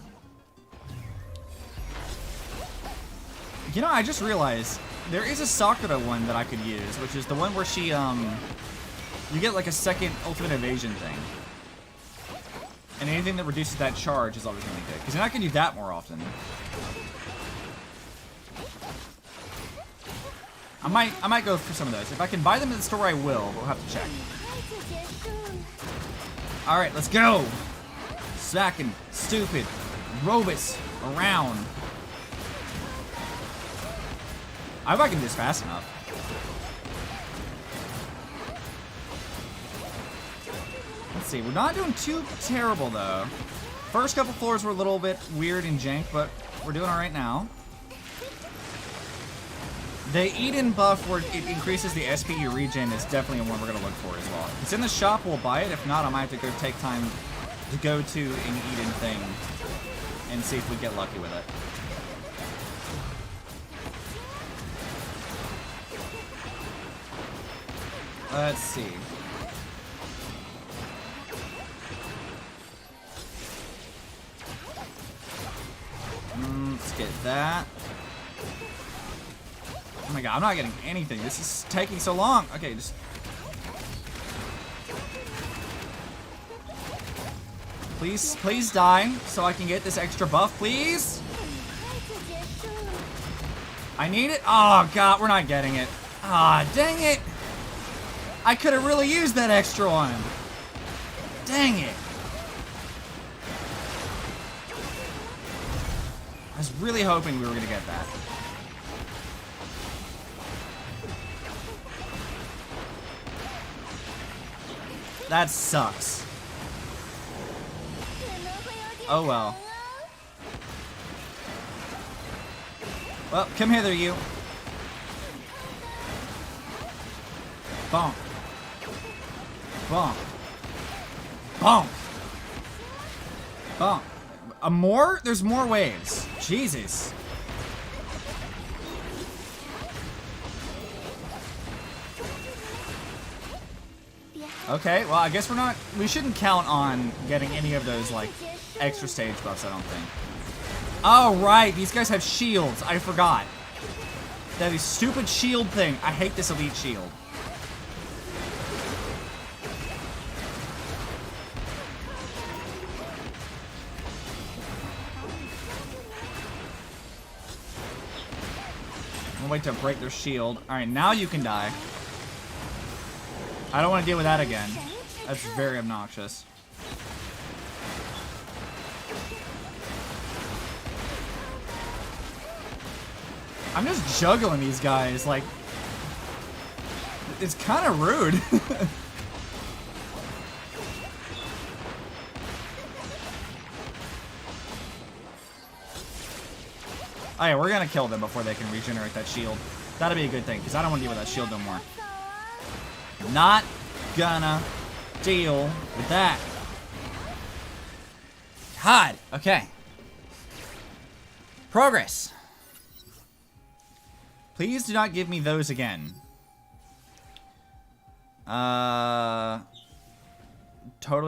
You know, I just realized there is a Sakura one that I could use, which is the one where she, you get like a second ultimate evasion thing. And anything that reduces that charge is always going to be good. Because then I can do that more often. I might go for some of those. If I can buy them in the store, I will. We'll have to check. Alright, let's go! Smacking stupid robots around. I hope I can do this fast enough. Let's see, we're not doing too terrible though. First couple floors were a little bit weird and jank, but we're doing alright now. The Eden buff where it increases the SPE regen is definitely one we're going to look for as well. If it's in the shop, we'll buy it. If not, I might have to go take time to go to an Eden thing and see if we get lucky with it. Let's see. Let's get that. Oh my god, I'm not getting anything. This is taking so long. Okay, just... Please, please die so I can get this extra buff, please. I need it. Oh god, we're not getting it. Ah, dang it. I could have really used that extra one. Dang it. I was really hoping we were gonna get that. That sucks. Oh well. Well, come hither, you. Bonk. Bonk. Bonk. Bonk. More? There's more waves. Jesus. Okay, well, I guess we shouldn't count on getting any of those, like, extra stage buffs, I don't think. Oh, right, these guys have shields. I forgot. That is stupid shield thing. I hate this elite shield. I'll wait to break their shield. Alright, now you can die. I don't want to deal with that again. That's very obnoxious. I'm just juggling these guys, like... It's kind of rude. Oh yeah, we're gonna kill them before they can regenerate that shield. That'll be a good thing, because I don't want to deal with that shield no more. Not gonna deal with that. God, okay. Progress. Please do not give me those again. Total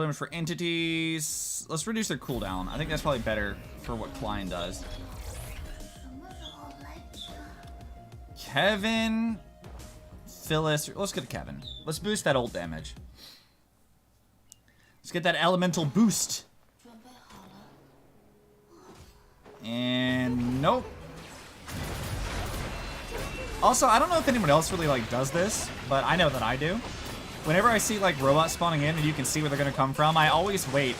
damage for entities. Let's reduce their cooldown. I think that's probably better for what Klein does. Kevin, Phyllis. Let's get to Kevin. Let's boost that old damage. Let's get that elemental boost. And nope. Also, I don't know if anyone else really like does this, but I know that I do. Whenever I see like robots spawning in and you can see where they're gonna come from, I always wait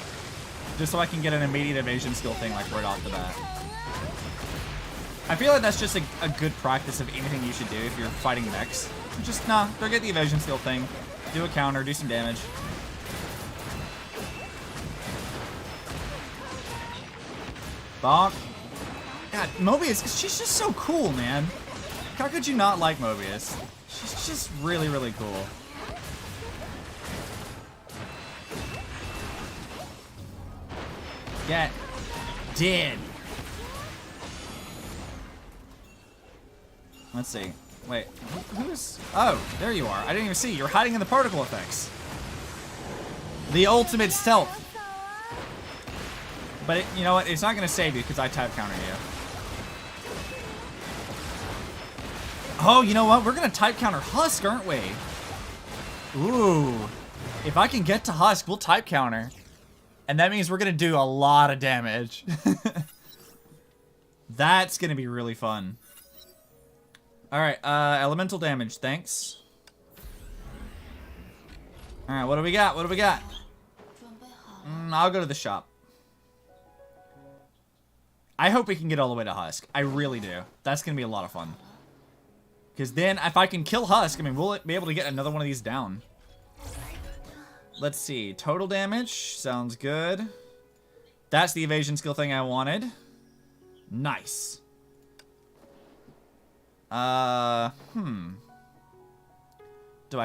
just so I can get an immediate evasion skill thing like right off the bat. I feel like that's just a good practice of anything you should do if you're fighting mechs. Just, nah, go get the evasion skill thing. Do a counter, do some damage. Bonk. God, Mobius, she's just so cool, man. How could you not like Mobius? She's just really, really cool. Get dead. Let's see. Wait, who's... Oh, there you are. I didn't even see. You're hiding in the particle effects. The ultimate stealth. But you know what? It's not going to save you because I type counter you. Oh, you know what? We're going to type counter Husk, aren't we? Ooh. If I can get to Husk, we'll type counter. And that means we're going to do a lot of damage. That's going to be really fun. Alright, elemental damage, thanks. Alright, what do we got? What do we got? I'll go to the shop. I hope we can get all the way to Husk. I really do. That's going to be a lot of fun. Because then, if I can kill Husk, I mean, we'll be able to get another one of these down. Let's see. Total damage. Sounds good. That's the evasion skill thing I wanted. Nice. Do I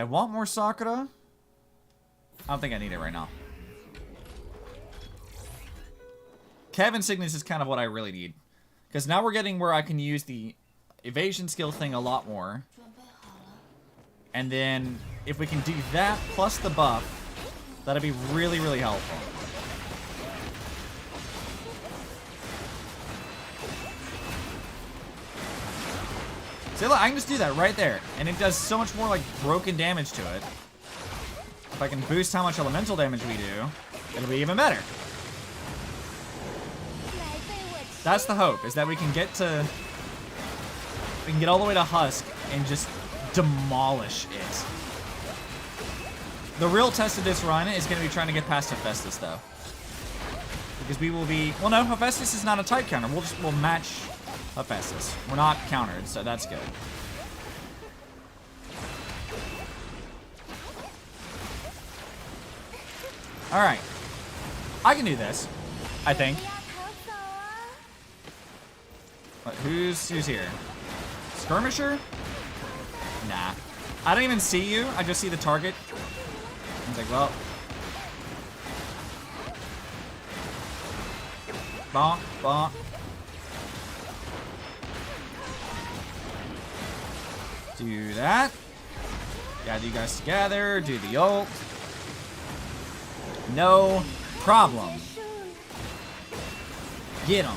want more Sakura? I don't think I need it right now. Kevin Cygnus is kind of what I really need. Because now we're getting where I can use the evasion skill thing a lot more. And then, if we can do that plus the buff, that'd be really, really helpful. See, look, I can just do that right there. And it does so much more, like, broken damage to it. If I can boost how much elemental damage we do, it'll be even better. That's the hope, is that we can get to... We can get all the way to Husk and just demolish it. The real test of this run is going to be trying to get past Hephaestus, though. Because we will be... Well, no, Hephaestus is not a type counter. We'll match Hephaestus. We're not countered, so that's good. Alright. I can do this, I think. But who's here? Skirmisher? Nah. I don't even see you. I just see the target. I was like, well. Bonk, bonk. Do that. Gather you guys together. Do the ult. No problem. Get him.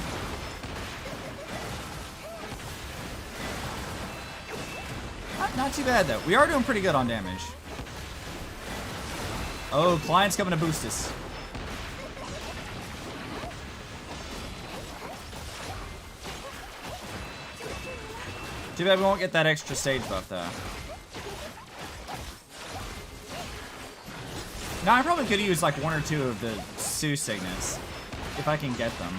Not too bad, though. We are doing pretty good on damage. Oh, client's coming to boost us. Too bad we won't get that extra stage buff, though. Now, I probably could use, like, one or two of the Sue Signets. If I can get them.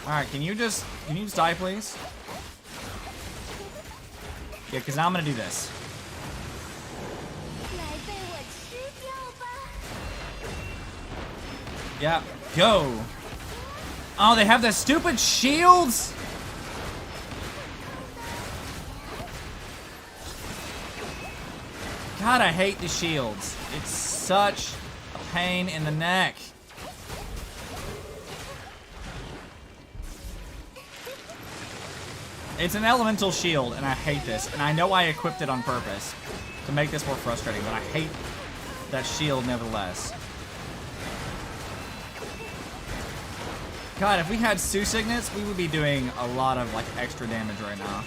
Alright, can you just die, please? Yeah, because now I'm going to do this. Yeah, go! Oh, they have the stupid shields? God, I hate the shields. It's such a pain in the neck. It's an elemental shield, and I hate this. And I know I equipped it on purpose to make this more frustrating, but I hate that shield nevertheless. God, if we had Sue Signets, we would be doing a lot of, like, extra damage right now.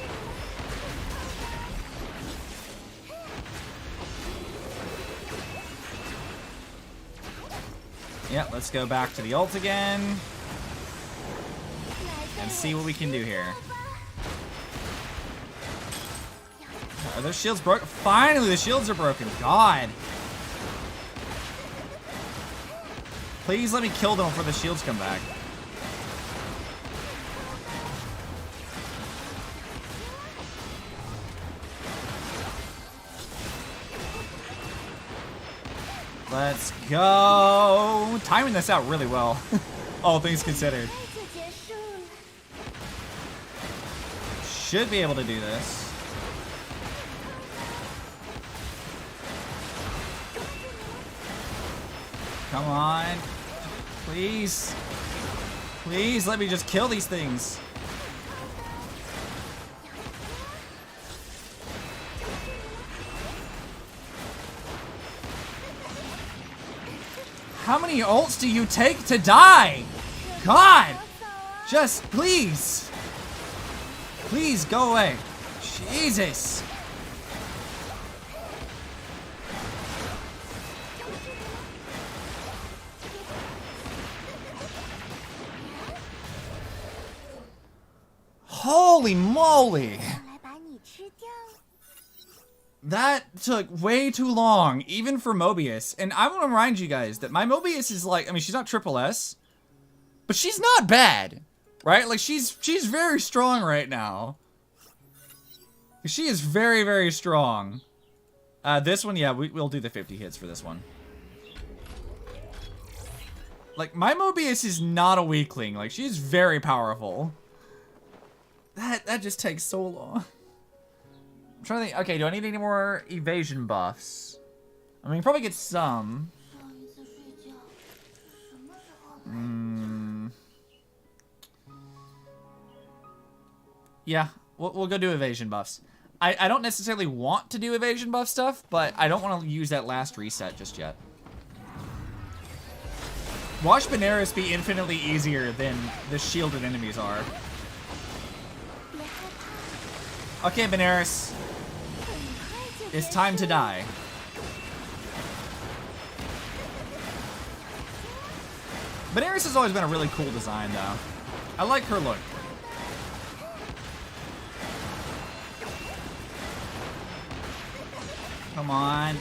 Yep, let's go back to the ult again. And see what we can do here. Are those shields broken? Finally, the shields are broken. God. Please let me kill them before the shields come back. Let's go. Timing this out really well. All things considered. Should be able to do this. Come on. Please. Please let me just kill these things. How many ults do you take to die? God! Just please. Please go away. Jesus. Holy moly! That took way too long, even for Mobius. And I want to remind you guys that my Mobius is like, I mean, she's not triple S, but she's not bad, right? Like, she's very strong right now. She is very, very strong. This one, yeah, we'll do the 50 hits for this one. Like, my Mobius is not a weakling. Like, she's very powerful. That just takes so long. I'm trying to think. Okay, do I need any more evasion buffs? I mean, probably get some. Yeah, we'll go do evasion buffs. I don't necessarily want to do evasion buff stuff, but I don't want to use that last reset just yet. Watch Benares be infinitely easier than the shielded enemies are. Okay, Benares. It's time to die. Benares has always been a really cool design, though. I like her look. Come on.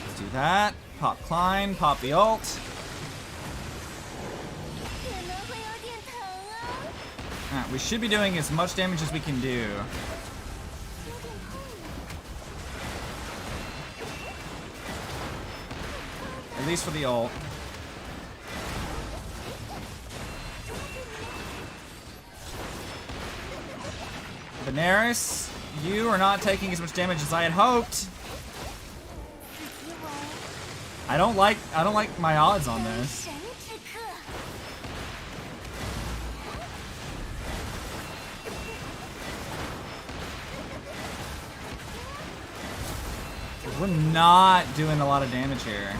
Let's do that. Pop Klein, pop the ult. Alright, we should be doing as much damage as we can do. At least for the ult. Benares, you are not taking as much damage as I had hoped. I don't like my odds on this. We're not doing a lot of damage here.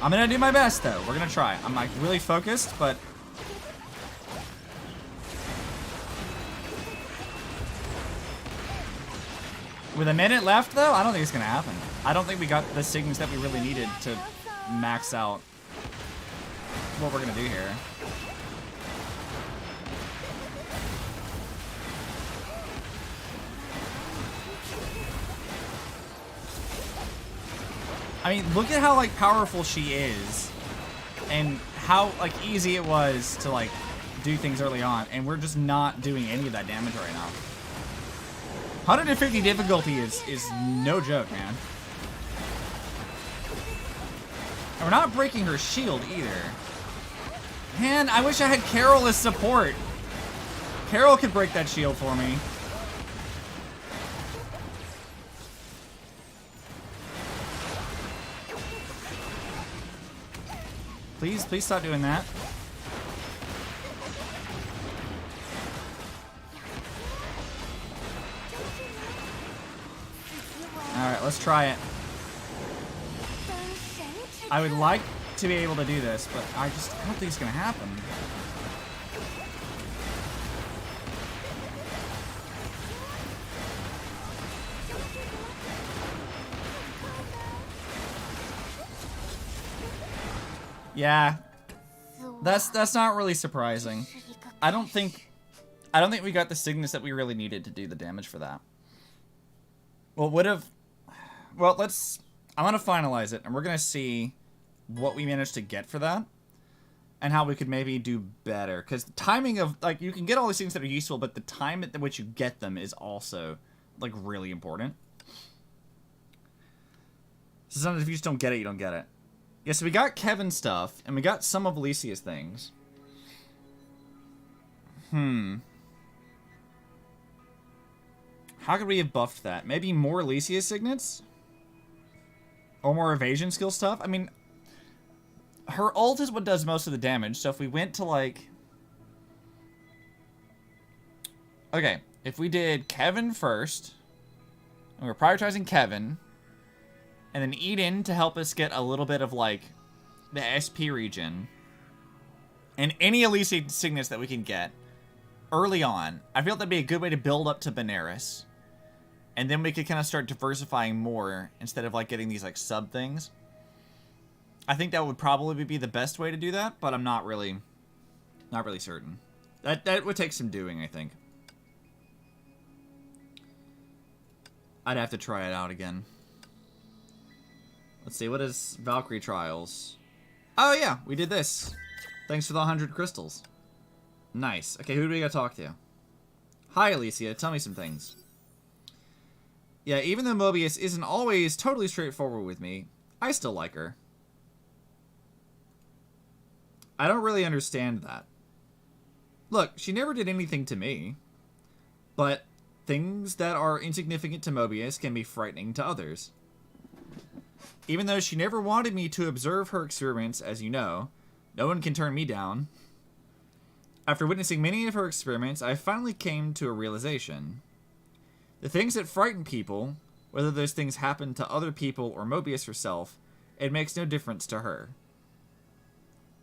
I'm gonna do my best, though. We're gonna try. I'm like really focused, but with a minute left, though, I don't think it's gonna happen. I don't think we got the signals that we really needed to max out what we're gonna do here. I mean, look at how, like, powerful she is. And how, like, easy it was to, like, do things early on. And we're just not doing any of that damage right now. 150 difficulty is no joke, man. And we're not breaking her shield, either. Man, I wish I had Carol as support. Carol could break that shield for me. Please stop doing that. Alright, let's try it. I would like to be able to do this, but I don't think it's gonna happen. Yeah, that's not really surprising. I don't think we got the sickness that we really needed to do the damage for that. Well, I'm gonna finalize it, and we're gonna see what we managed to get for that, and how we could maybe do better. Because the timing of, like, you can get all these things that are useful, but the time at which you get them is also, like, really important. So sometimes if you just don't get it, you don't get it. Yeah, so we got Kevin stuff, and we got some of Alicia's things. How could we have buffed that? Maybe more Elysian signets? Or more evasion skill stuff? I mean, her ult is what does most of the damage, so if we went to, like... Okay, if we did Kevin first, and we're prioritizing Kevin, and then Eden to help us get a little bit of, like, the SP region, and any Elysian signets that we can get early on, I feel that'd be a good way to build up to Benares. And then we could kind of start diversifying more instead of like getting these like sub things. I think that would probably be the best way to do that, but I'm not really certain. That would take some doing, I think. I'd have to try it out again. Let's see, what is Valkyrie Trials? Oh yeah, we did this. Thanks for the 100 crystals. Nice. Okay, who do we gotta talk to? Hi, Alicia. Tell me some things. Yeah, even though Mobius isn't always totally straightforward with me, I still like her. I don't really understand that. Look, she never did anything to me. But things that are insignificant to Mobius can be frightening to others. Even though she never wanted me to observe her experiments, as you know, no one can turn me down. After witnessing many of her experiments, I finally came to a realization. The things that frighten people, whether those things happen to other people or Mobius herself, it makes no difference to her.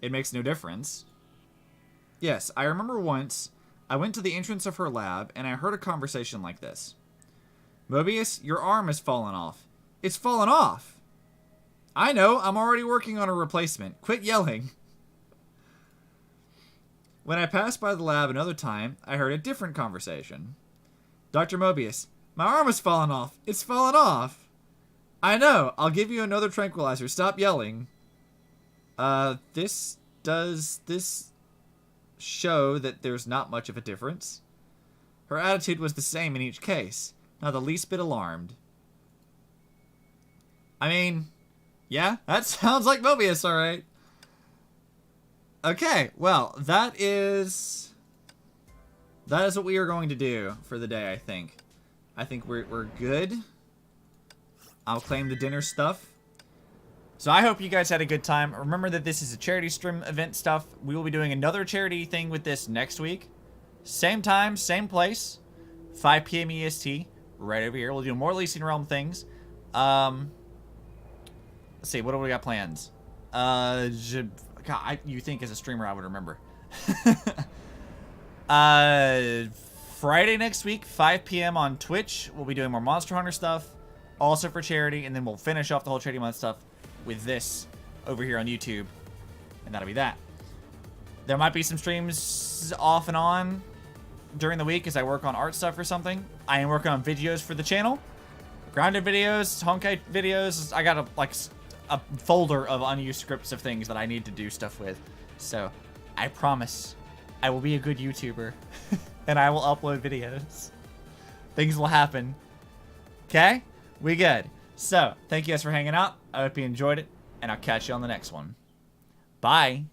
It makes no difference. Yes, I remember once, I went to the entrance of her lab, and I heard a conversation like this. Mobius, your arm has fallen off. It's fallen off! I know, I'm already working on a replacement. Quit yelling. When I passed by the lab another time, I heard a different conversation. Dr. Mobius, my arm has fallen off. It's fallen off. I know, I'll give you another tranquilizer. Stop yelling. Does this show that there's not much of a difference? Her attitude was the same in each case, not the least bit alarmed. I mean, yeah, that sounds like Mobius, alright. Okay, well, that is what we are going to do for the day, I think. I think we're good. I'll claim the dinner stuff. So I hope you guys had a good time. Remember that this is a charity stream event stuff. We will be doing another charity thing with this next week. Same time, same place. 5 p.m. EST. Right over here. We'll do more Elysian Realm things. Let's see. What do we got plans? God, you think as a streamer I would remember. Friday next week, 5 p.m. on Twitch. We'll be doing more Monster Hunter stuff. Also for charity. And then we'll finish off the whole charity month stuff with this over here on YouTube, and that'll be that. There might be some streams off and on during the week as I work on art stuff or something. I am working on videos for the channel, grounded videos, Honkai videos. I got a folder of unused scripts of things that I need to do stuff with. So I promise I will be a good YouTuber and I will upload videos. Things will happen. Okay? We good. So, thank you guys for hanging out. I hope you enjoyed it, and I'll catch you on the next one. Bye.